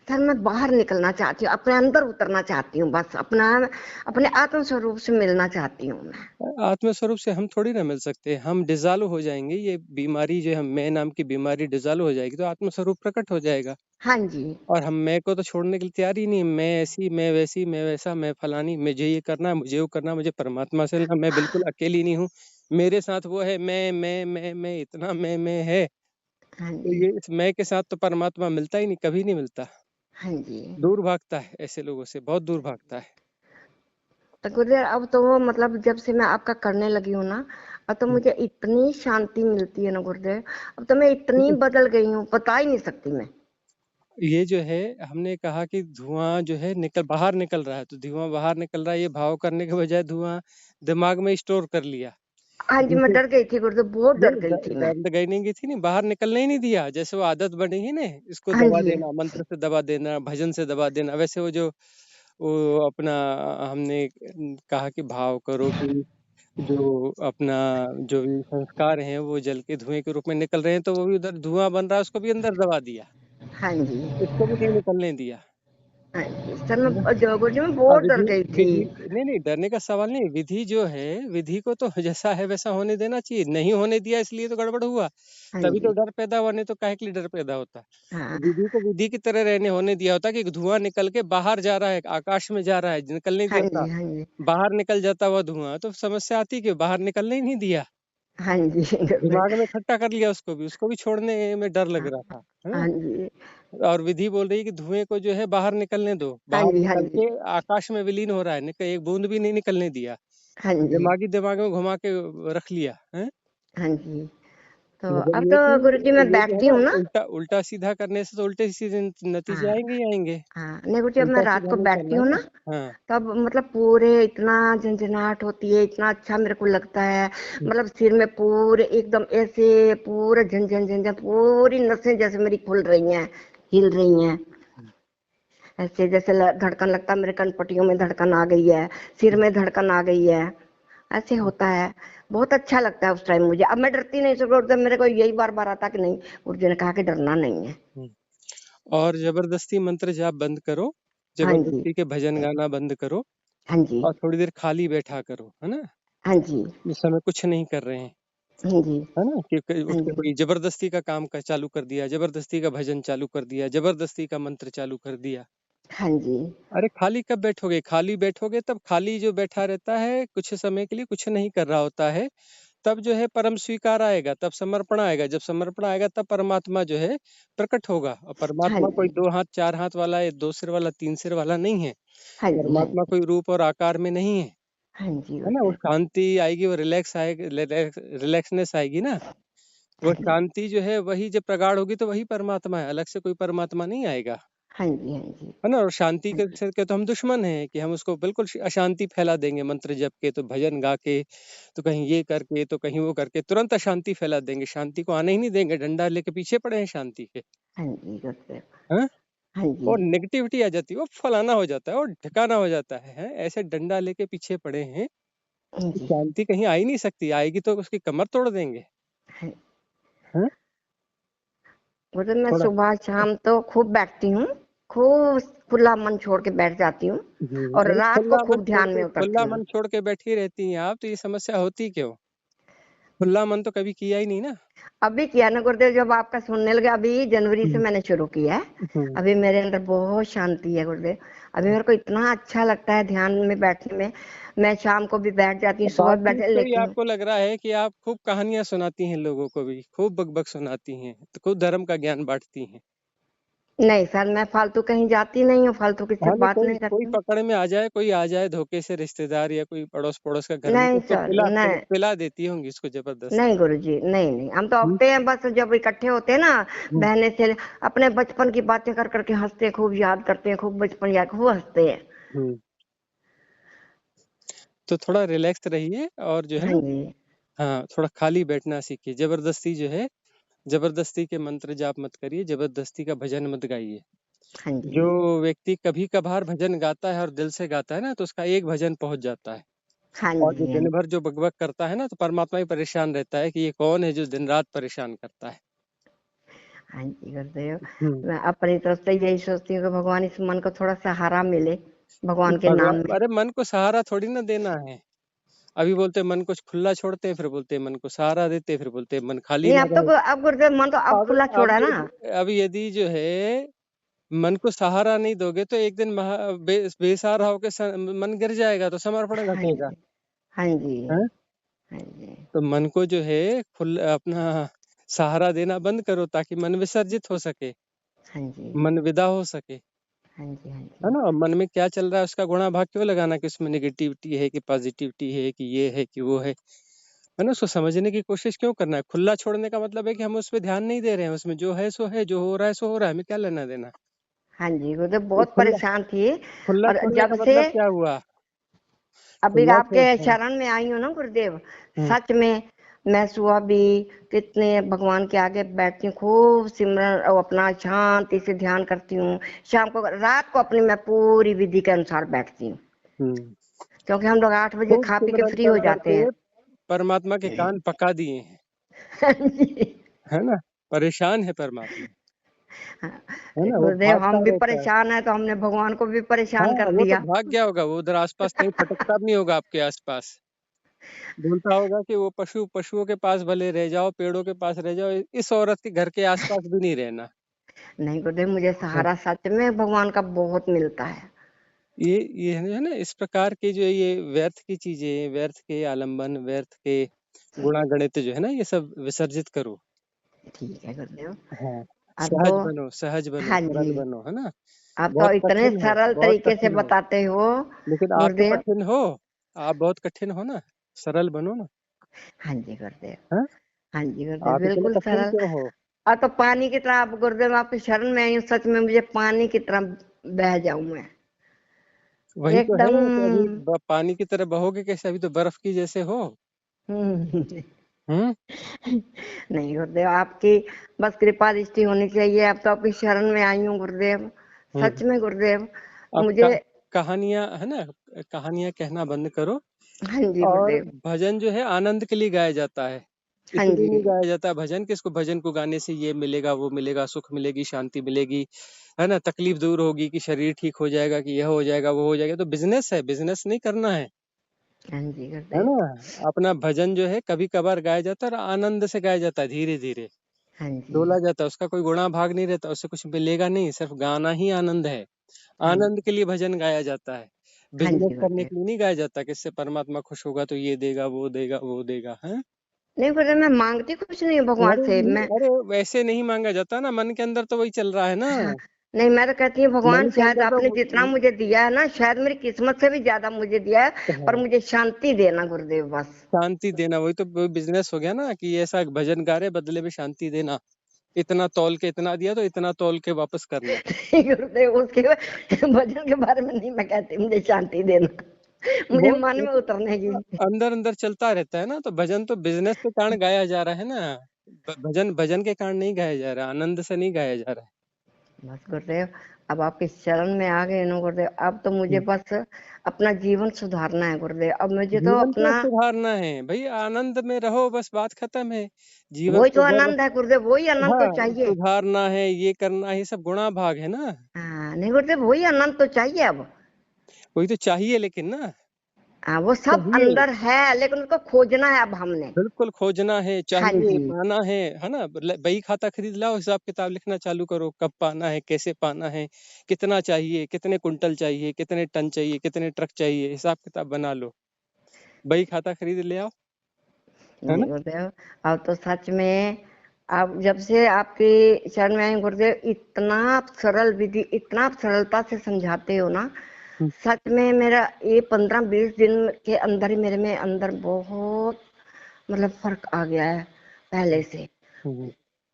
Speaker 2: सर मैं बाहर निकलना चाहती हूँ, अपने अंदर उतरना चाहती हूँ, बस अपना अपने आत्म स्वरूप से मिलना चाहती हूँ मैं।
Speaker 1: आत्म स्वरूप से हम थोड़ी ना मिल सकते हैं, हम डिसॉल्व हो जाएँगे, ये बीमारी जो है मैं नाम की बीमारी डिसॉल्व हो जाएगी तो आत्म स्वरूप प्रकट हो जाएगा।
Speaker 2: हाँ जी,
Speaker 1: और हम मैं को तो छोड़ने के लिए तैयार ही नहीं, मैं ऐसी, मैं वैसी, मैं वैसा, मैं फलानी, मुझे ये करना है, मुझे वो करना है, मुझे परमात्मा से मिलना, मैं बिल्कुल अकेली नहीं हूँ, मेरे साथ वो है, मैं, इतना मैं है।
Speaker 2: हाँ
Speaker 1: तो
Speaker 2: जी,
Speaker 1: ये इस मैं के साथ तो परमात्मा मिलता ही नहीं, कभी नहीं मिलता।
Speaker 2: हाँ जी।
Speaker 1: दूर भागता है ऐसे लोगों से, बहुत दूर भागता है।
Speaker 2: तो गुरुदेव अब तो वो मतलब जब से मैं आपका करने लगी हूँ ना, अब तो
Speaker 1: हुँ,
Speaker 2: मुझे इतनी शांति मिलती है ना गुरुदेव, अब तो मैं इतनी
Speaker 1: देखिए,
Speaker 2: बदल गई हूँ, बता ही नहीं सकती मैं।
Speaker 1: ये जो है हमने कहा कि धुआँ जो है बाहर निकल रहा है, तो धुआँ बाहर निकल रहा है, ये भाव करने के बजाय धुआँ दिमाग में स्टोर कर लिया।
Speaker 2: हाँ जी, मैं
Speaker 1: जैसे
Speaker 2: डर गई थी गुरुदेव, बहुत डर
Speaker 1: नहीं
Speaker 2: गई थी मैं।
Speaker 1: गई नहीं थी नहीं, बाहर निकलने ही नहीं दिया। जैसे वो आदत बनी है ना, इसको
Speaker 2: हाँ
Speaker 1: दबा
Speaker 2: जी,
Speaker 1: देना, मंत्र से दबा देना, भजन से दबा देना, वैसे वो अपना हमने कहा कि भाव करो कि जो अपना जो भी संस्कार हैं वो जल के धुएँ के रूप में निकल रहे हैं, तो वो भी उधर धुआँ बन रहा है, उसको भी अंदर दबा दिया,
Speaker 2: हाँ जी,
Speaker 1: इसको भी नहीं निकलने दिया।
Speaker 2: हाँ जी। सर
Speaker 1: है ना?
Speaker 2: मैं जो गुरुजी मैं
Speaker 1: अब
Speaker 2: बहुत डर
Speaker 1: विधि
Speaker 2: गई थी।
Speaker 1: विधि नहीं, डरने का सवाल नहीं, विधि जो है, विधि को तो जैसा है वैसा होने देना चाहिए, नहीं होने दिया इसलिए तो गड़बड़ हुआ,
Speaker 2: हाँ
Speaker 1: तभी तो
Speaker 2: जी,
Speaker 1: डर पैदा हुआ, नहीं तो काहे के लिए डर पैदा होता।
Speaker 2: हाँ,
Speaker 1: विधि को विधि की तरह रहने होने दिया होता कि धुआँ निकल के बाहर जा रहा है, आकाश में जा रहा है, निकल नहीं
Speaker 2: हाँ
Speaker 1: देता,
Speaker 2: जी, हाँ जी,
Speaker 1: बाहर निकल जाता हुआ धुआँ, तो समस्या आती क्यों? बाहर निकलने ही नहीं दिया,
Speaker 2: हाँ जी, गुरुदेव,
Speaker 1: दिमाग में इकट्ठा कर लिया उसको भी छोड़ने में डर लग
Speaker 2: हाँ,
Speaker 1: रहा था, है ना?
Speaker 2: हाँ जी,
Speaker 1: और विधि बोल रही है कि धुएं को जो है बाहर निकलने दो,
Speaker 2: हाँ
Speaker 1: बाहर
Speaker 2: जी, हाँ
Speaker 1: निकल
Speaker 2: जी,
Speaker 1: के आकाश में विलीन हो रहा है, एक बूंद भी नहीं निकलने दिया,
Speaker 2: हाँ जी,
Speaker 1: दिमागी दिमाग में घुमा के रख लिया है।
Speaker 2: हाँ जी। तो
Speaker 1: मतलब
Speaker 2: अब
Speaker 1: ये
Speaker 2: तो
Speaker 1: कि
Speaker 2: गुरुजी मैं
Speaker 1: ये जो है
Speaker 2: बैठती
Speaker 1: ना,
Speaker 2: हूँ ना।
Speaker 1: उल्टा उल्टा सीधा करने से तो उल्टे सीधे नतीजे
Speaker 2: हाँ,
Speaker 1: आएंगे ही आएंगे।
Speaker 2: हाँ, नहीं गुरुजी अब मैं
Speaker 1: उल्टा
Speaker 2: रात
Speaker 1: सीधा
Speaker 2: को
Speaker 1: नहीं
Speaker 2: बैठती
Speaker 1: करना
Speaker 2: हूँ
Speaker 1: है
Speaker 2: ना,
Speaker 1: ना। हाँ।
Speaker 2: तब मतलब पूरे इतना झंझनाहट होती है, इतना अच्छा मेरे को लगता है, मतलब सिर में पूरे एकदम ऐसे पूरे झंझन झंझन पूरी नसें जैसे मेरी खुल रही हैं, हिल रही हैं, ऐसे जैसे धड़कन लगता है मेरे कनपटियों में धड़कन आ गई है, सिर में धड़कन आ गई है, ऐसे होता है। बहुत अच्छा लगता है उस टाइम मुझे। अब मैं डरती नहीं, सुबह मेरे को यही बार बार आता कि नहीं, गुरुजी ने कहा कि डरना नहीं है।
Speaker 1: और जबरदस्ती मंत्र जाप बंद करो,
Speaker 2: हाँ जी,
Speaker 1: जबरदस्ती के भजन गाना बंद करो,
Speaker 2: हाँ जी,
Speaker 1: और थोड़ी देर खाली बैठा करो, है ना,
Speaker 2: हाँ जी,
Speaker 1: इस समय कुछ नहीं कर रहे हैं,
Speaker 2: हाँ जी,
Speaker 1: है ना, कि उठ
Speaker 2: हाँ
Speaker 1: के
Speaker 2: जी,
Speaker 1: कोई जबरदस्ती का काम का चालू कर दिया, जबरदस्ती का भजन चालू कर दिया, जबरदस्ती का मंत्र चालू कर दिया।
Speaker 2: हाँ जी,
Speaker 1: अरे खाली कब बैठोगे, खाली बैठोगे तब, खाली जो बैठा रहता है कुछ समय के लिए कुछ नहीं कर रहा होता है, तब जो है परम स्वीकार आएगा, तब समर्पण आएगा, जब समर्पण आएगा तब परमात्मा जो है प्रकट होगा। और
Speaker 2: हाँ
Speaker 1: परमात्मा कोई
Speaker 2: जी,
Speaker 1: 2 हाथ 4 हाथ वाला या 2 सिर वाला 3 सिर वाला नहीं है।
Speaker 2: हाँ जी, हाँ
Speaker 1: परमात्मा
Speaker 2: जी,
Speaker 1: कोई रूप और आकार में नहीं
Speaker 2: हाँ जी,
Speaker 1: है ना। वो
Speaker 2: गुरुदेव,
Speaker 1: शांति आएगी, वो रिलैक्स आएगी, रिलैक्सनेस आएगी ना, वो
Speaker 2: हाँ जी,
Speaker 1: शांति जो है वही जब प्रगाढ़ होगी तो वही परमात्मा है, अलग से कोई परमात्मा नहीं आएगा,
Speaker 2: हाँ जी, हाँ जी,
Speaker 1: है ना। और शांति
Speaker 2: हाँ जी,
Speaker 1: के तो हम दुश्मन हैं कि हम उसको बिल्कुल अशांति फैला देंगे, मंत्र जप के तो, भजन गा के तो, कहीं ये करके तो, कहीं वो करके तुरंत अशांति फैला देंगे, शांति को आने ही नहीं देंगे, डंडा लेके पीछे पड़े हैं शांति के।
Speaker 2: हाँ जी, गुरुदेव,
Speaker 1: हाँ,
Speaker 2: हाँ जी,
Speaker 1: और नेगेटिविटी आ जाती है, वो फलाना हो जाता है और ठिकाना हो जाता है, हैं? ऐसे डंडा लेके पीछे पड़े हैं
Speaker 2: हाँ
Speaker 1: कि
Speaker 2: जी,
Speaker 1: शांति कहीं आ ही नहीं सकती, आएगी तो उसकी कमर तोड़ देंगे।
Speaker 2: हाँ।
Speaker 1: हाँ?
Speaker 2: गुरुदेव मैं
Speaker 1: थोड़ा
Speaker 2: सुबह शाम तो खूब बैठती हूँ, खूब खुला मन छोड़ के बैठ जाती हूँ, और
Speaker 1: अरे
Speaker 2: रात को खूब ध्यान में उतरती
Speaker 1: खुला
Speaker 2: हूँ।
Speaker 1: मन छोड़ के बैठी रहती हैं आप, तो ये समस्या होती क्यों? खुला मन तो कभी किया ही नहीं ना।
Speaker 2: अभी किया ना गुरुदेव, जब आपका सुनने लगे, अभी जनवरी से
Speaker 1: हम्म,
Speaker 2: मैंने शुरू किया है।
Speaker 1: हम्म।
Speaker 2: अभी मेरे अंदर बहुत शांति है गुरुदेव। अभी मेरे को इतना अच्छा लगता है ध्यान में बैठने में। मैं शाम को भी बैठ जाती हूँ, सुबह भी
Speaker 1: बातचीत
Speaker 2: बैठे,
Speaker 1: से ही
Speaker 2: लेकिन
Speaker 1: आपको लग रहा है कि आप खूब कहानियां सुनाती हैं लोगों को, भी खूब बकबक सुनाती हैं, तो खूब धर्म का ज्ञान बांटती हैं।
Speaker 2: नहीं सर, मैं फालतू कहीं जाती नहीं हूँ, फालतू किसी से
Speaker 1: हाँ, नहीं,
Speaker 2: बात
Speaker 1: कोई
Speaker 2: नहीं
Speaker 1: कोई
Speaker 2: करती हूँ।
Speaker 1: पकड़ में आ जाए, कोई आ जाए धोखे से, रिश्तेदार या कोई पड़ोस पड़ोस का घर में, तो
Speaker 2: नहीं
Speaker 1: उसको
Speaker 2: सर, नहीं,
Speaker 1: पिला देती होंगी उसको
Speaker 2: नहीं
Speaker 1: जबरदस्ती।
Speaker 2: गुरुजी, नहीं नहीं, हम तो
Speaker 1: हम्म,
Speaker 2: हंसते हैं बस, जब इकट्ठे होते हैं ना
Speaker 1: हम्म,
Speaker 2: बहने से, अपने बचपन की बातें कर करके हंसते हैं, खूब याद करते हैं, खूब बचपन याद, खूब हंसते हैं।
Speaker 1: हम्म। तो थोड़ा रिलैक्स रहिए और जो है
Speaker 2: हाँ
Speaker 1: ना,
Speaker 2: जी,
Speaker 1: हाँ, थोड़ा खाली बैठना सीखिए, जबरदस्ती जो है, जबरदस्ती के मंत्र जाप मत करिए, जबरदस्ती का भजन मत गाइए।
Speaker 2: हाँ जी,
Speaker 1: जो व्यक्ति कभी कभार भजन गाता है और दिल से गाता है ना, तो उसका एक भजन पहुंच जाता है।
Speaker 2: हाँ
Speaker 1: और जो
Speaker 2: जी, हाँ
Speaker 1: दिन
Speaker 2: जी,
Speaker 1: भर जो बकबक करता है ना, तो परमात्मा ही परेशान रहता है कि ये कौन है जो दिन रात परेशान करता है।
Speaker 2: हाँ जी गुरुदेव।
Speaker 1: हम्म।
Speaker 2: मैं अपनी तरफ से यही सोचती हूँ कि भगवान इस मन को थोड़ा सहारा मिले, भगवान के नाम
Speaker 1: भगवान,
Speaker 2: में।
Speaker 1: अरे मन को सहारा थोड़ी ना देना है। अभी बोलते हैं मन को खुला छोड़ते हैं, फिर बोलते हैं मन को सहारा देते हैं, फिर बोलते हैं मन खाली
Speaker 2: नहीं,
Speaker 1: ना रहे।
Speaker 2: अब गुरुदेव मन तो अब
Speaker 1: अब
Speaker 2: खुला
Speaker 1: अब
Speaker 2: छोड़ा ना।
Speaker 1: यदि जो है मन को सहारा नहीं दोगे तो एक दिन बेसहारा होकर मन गिर जाएगा, तो समर्पण
Speaker 2: हाँ
Speaker 1: घटेगा।
Speaker 2: जी, हाँ जी,
Speaker 1: हैं?
Speaker 2: हाँ जी,
Speaker 1: तो मन को जो है खुल अपना सहारा देना बंद करो, ताकि मन विसर्जित हो सके,
Speaker 2: हाँ जी,
Speaker 1: मन विदा हो सके,
Speaker 2: हाँ जी, हाँ
Speaker 1: है
Speaker 2: जी,
Speaker 1: ना। और मन में क्या चल रहा है उसका गुणा भाग क्यों लगाना, कि उसमें निगेटिविटी है कि पॉजिटिविटी है कि ये है कि वो है ना। उसको समझने की कोशिश क्यों करना है। खुला छोड़ने का मतलब है कि हम उस पर ध्यान नहीं दे रहे हैं, उसमें जो है सो है, जो हो रहा है सो हो रहा है, हमें क्या लेना देना।
Speaker 2: हाँ जी गुरुदेव,
Speaker 1: ये
Speaker 2: बहुत
Speaker 1: खुला
Speaker 2: परेशान थी।
Speaker 1: खुला
Speaker 2: और
Speaker 1: छोड़ने
Speaker 2: जब
Speaker 1: का
Speaker 2: से
Speaker 1: मतलब क्या हुआ।
Speaker 2: अभी
Speaker 1: खुला
Speaker 2: आपके
Speaker 1: छोड़, हाँ।
Speaker 2: शरण में आई हूँ ना गुरुदेव,
Speaker 1: हम्म,
Speaker 2: सच में मैं सुबह भी कितने भगवान के आगे बैठती हूँ, खूब सिमरन और अपना शांति से ध्यान करती हूँ। शाम को, रात को अपनी मैं पूरी विधि के अनुसार बैठती हूँ,
Speaker 1: हम्म।
Speaker 2: क्योंकि हम लोग 8 बजे
Speaker 1: खूब
Speaker 2: खा पी के
Speaker 1: सिमरन
Speaker 2: फ्री
Speaker 1: कर
Speaker 2: हो जाते
Speaker 1: करके
Speaker 2: हैं।
Speaker 1: परमात्मा के कान पका दिए हैं,
Speaker 2: हाँ जी,
Speaker 1: है ना। परेशान है परमात्मा,
Speaker 2: हाँ,
Speaker 1: है ना, वो
Speaker 2: गुरुदेव
Speaker 1: भागता
Speaker 2: हम भी
Speaker 1: रहता है।
Speaker 2: परेशान है, तो हमने भगवान को भी
Speaker 1: हाँ,
Speaker 2: परेशान कर
Speaker 1: वो तो
Speaker 2: दिया।
Speaker 1: भाग गया होगा, वो उधर आसपास कहीं भटकता भी नहीं होगा आपके आसपास। बोलता होगा कि वो पशुओं के पास भले रह जाओ, पेड़ों के पास रह जाओ, इस औरत के घर के आसपास भी नहीं रहना।
Speaker 2: नहीं गुरुदेव, मुझे
Speaker 1: हाँ,
Speaker 2: सहारा सच में भगवान का बहुत मिलता है।
Speaker 1: ये है ना, इस प्रकार के जो ये व्यर्थ की चीजें, व्यर्थ के आलंबन, व्यर्थ के गुणा गणित जो है ना, ये सब विसर्जित करो।
Speaker 2: ठीक है गुरुदेव।
Speaker 1: हाँ,
Speaker 2: अब तो
Speaker 1: सहज बनो,
Speaker 2: हाँ
Speaker 1: सरल
Speaker 2: जी,
Speaker 1: बनो, है ना?
Speaker 2: अब तो
Speaker 1: बहुत
Speaker 2: इतने
Speaker 1: कठिन हो,
Speaker 2: सरल
Speaker 1: बहुत
Speaker 2: तरीके से
Speaker 1: कठिन हो,
Speaker 2: बताते हो
Speaker 1: लेकिन आप तो
Speaker 2: गुरुदेव।
Speaker 1: कठिन हो, आप बहुत कठिन हो ना, सरल बनो ना,
Speaker 2: हाँ जी गुरुदेव।
Speaker 1: हैं?
Speaker 2: हाँ जी गुरुदेव,
Speaker 1: आप इतने
Speaker 2: बिल्कुल
Speaker 1: कठिन
Speaker 2: सरल।
Speaker 1: क्यों हो?
Speaker 2: और तो पानी की तरह आप गुरुदेव, आपकी शरण में आई हूँ, सच में मुझे पानी की तरह बह जाऊं मैं
Speaker 1: वही तो है
Speaker 2: एकदम।
Speaker 1: कि अभी पानी की तरह बहोगे कैसे? अभी तो बर्फ की जैसे हो।
Speaker 2: हम्म।
Speaker 1: हम्म।
Speaker 2: नहीं गुरुदेव, आपकी बस कृपा दृष्टि होनी चाहिए। अब तो आपकी शरण में आई हूँ गुरुदेव,
Speaker 1: हम्म।
Speaker 2: सच में गुरुदेव
Speaker 1: अब
Speaker 2: मुझे।
Speaker 1: कहानियां है ना, कहानियां कहना बंद करो।
Speaker 2: हाँ जी
Speaker 1: और
Speaker 2: गुरुदेव।
Speaker 1: भजन जो है आनंद के लिए गाया जाता है,
Speaker 2: हाँ
Speaker 1: इसलिए
Speaker 2: जी।
Speaker 1: नहीं गाया जाता भजन। किसको भजन को गाने से ये मिलेगा, वो मिलेगा, सुख मिलेगी, शांति मिलेगी, है ना, तकलीफ दूर होगी, कि शरीर ठीक हो जाएगा, कि यह हो जाएगा, वो हो जाएगा। तो बिजनेस है, बिजनेस नहीं करना
Speaker 2: हाँ जी
Speaker 1: है
Speaker 2: गुरुदेव।
Speaker 1: ना। अपना भजन जो है कभी कभार गाया जाता है और आनंद से गाया जाता है, धीरे धीरे
Speaker 2: हाँ जी।
Speaker 1: डोला जाता है। उसका कोई गुणा भाग नहीं रहता, उससे कुछ मिलेगा नहीं, सिर्फ गाना ही आनंद है।
Speaker 2: हाँ जी।
Speaker 1: आनंद के लिए भजन गाया जाता है,
Speaker 2: हाँ
Speaker 1: बिजनेस
Speaker 2: जी
Speaker 1: करने
Speaker 2: गुरुदेव।
Speaker 1: के लिए नहीं गाया जाता कि इससे परमात्मा खुश होगा तो ये देगा, वो देगा, वो देगा, है।
Speaker 2: नहीं गुरुदेव, मैं मांगती कुछ नहीं हूँ भगवान
Speaker 1: अरे
Speaker 2: से
Speaker 1: नहीं,
Speaker 2: मैं।
Speaker 1: अरे वैसे नहीं मांगा जाता ना, मन के अंदर तो वही चल रहा है ना।
Speaker 2: हाँ। नहीं, मैं तो कहती हूँ भगवान,
Speaker 1: मन के
Speaker 2: शायद
Speaker 1: अंदर तो
Speaker 2: आपने जितना मुझे दिया है ना, शायद मेरी किस्मत से भी ज्यादा मुझे दिया है, पर
Speaker 1: हाँ,
Speaker 2: मुझे शांति देना गुरुदेव बस।
Speaker 1: शांति देना, वही तो बिजनेस हो गया ना, कि ऐसा भजन गा रहे बदले में शांति देना। इतना तौल के इतना दिया तो इतना तौल के वापस करना।
Speaker 2: नहीं गुरुदेव, उसके भजन के बारे में नहीं मैं कहती, मुझे शांति देना, मुझे
Speaker 1: वो
Speaker 2: मन
Speaker 1: वो
Speaker 2: में
Speaker 1: तो
Speaker 2: उतरने की।
Speaker 1: अंदर अंदर चलता रहता है ना। तो भजन तो बिजनेस के कारण गाया जा रहा है ना, भजन भजन के कारण नहीं गाया जा रहा, आनंद से नहीं गाया जा रहा
Speaker 2: बस गुरुदेव, अब आपके चरण में आ गए ना गुरुदेव, अब तो मुझे
Speaker 1: है।
Speaker 2: बस अपना जीवन सुधारना है गुरुदेव। अब मुझे तो
Speaker 1: जीवन को
Speaker 2: अपना,
Speaker 1: सुधारना है भाई, आनंद में रहो, बस बात खत्म है। जीवन
Speaker 2: वही तो
Speaker 1: को जब
Speaker 2: आनंद है गुरुदेव, वही आनंद तो
Speaker 1: हाँ
Speaker 2: चाहिए।
Speaker 1: सुधारना है, ये करना है, ये सब गुणा भाग है ना।
Speaker 2: हाँ नहीं गुरुदेव, वही आनंद तो चाहिए अब।
Speaker 1: वही तो चाहिए, लेकिन ना,
Speaker 2: हाँ, वो सब
Speaker 1: चाहिए,
Speaker 2: अंदर है, लेकिन उसको खोजना है अब हमने।
Speaker 1: बिल्कुल खोजना है,
Speaker 2: हाँ
Speaker 1: चाहिए,
Speaker 2: जी।
Speaker 1: पाना है ना। बही खाता खरीद लाओ, हिसाब किताब लिखना चालू करो, कब पाना है, कैसे पाना है, कितना चाहिए, कितने कुंटल चाहिए, कितने टन चाहिए, कितने ट्रक चाहिए, हिसाब किताब बना लो, बही खाता खरीद ले आओ, है
Speaker 2: नहीं
Speaker 1: ना।
Speaker 2: गुरुदेव, अब तो सच में, अब जब से आपके शरण में आए गुरुदेव, इतना आप सरल विधि, इतना आप सरलता से समझाते हो ना,
Speaker 1: हम्म।
Speaker 2: सच में मेरा ये 15-20 दिन के अंदर ही मेरे में अंदर बहुत मतलब फर्क आ गया है पहले से।
Speaker 1: हम्म।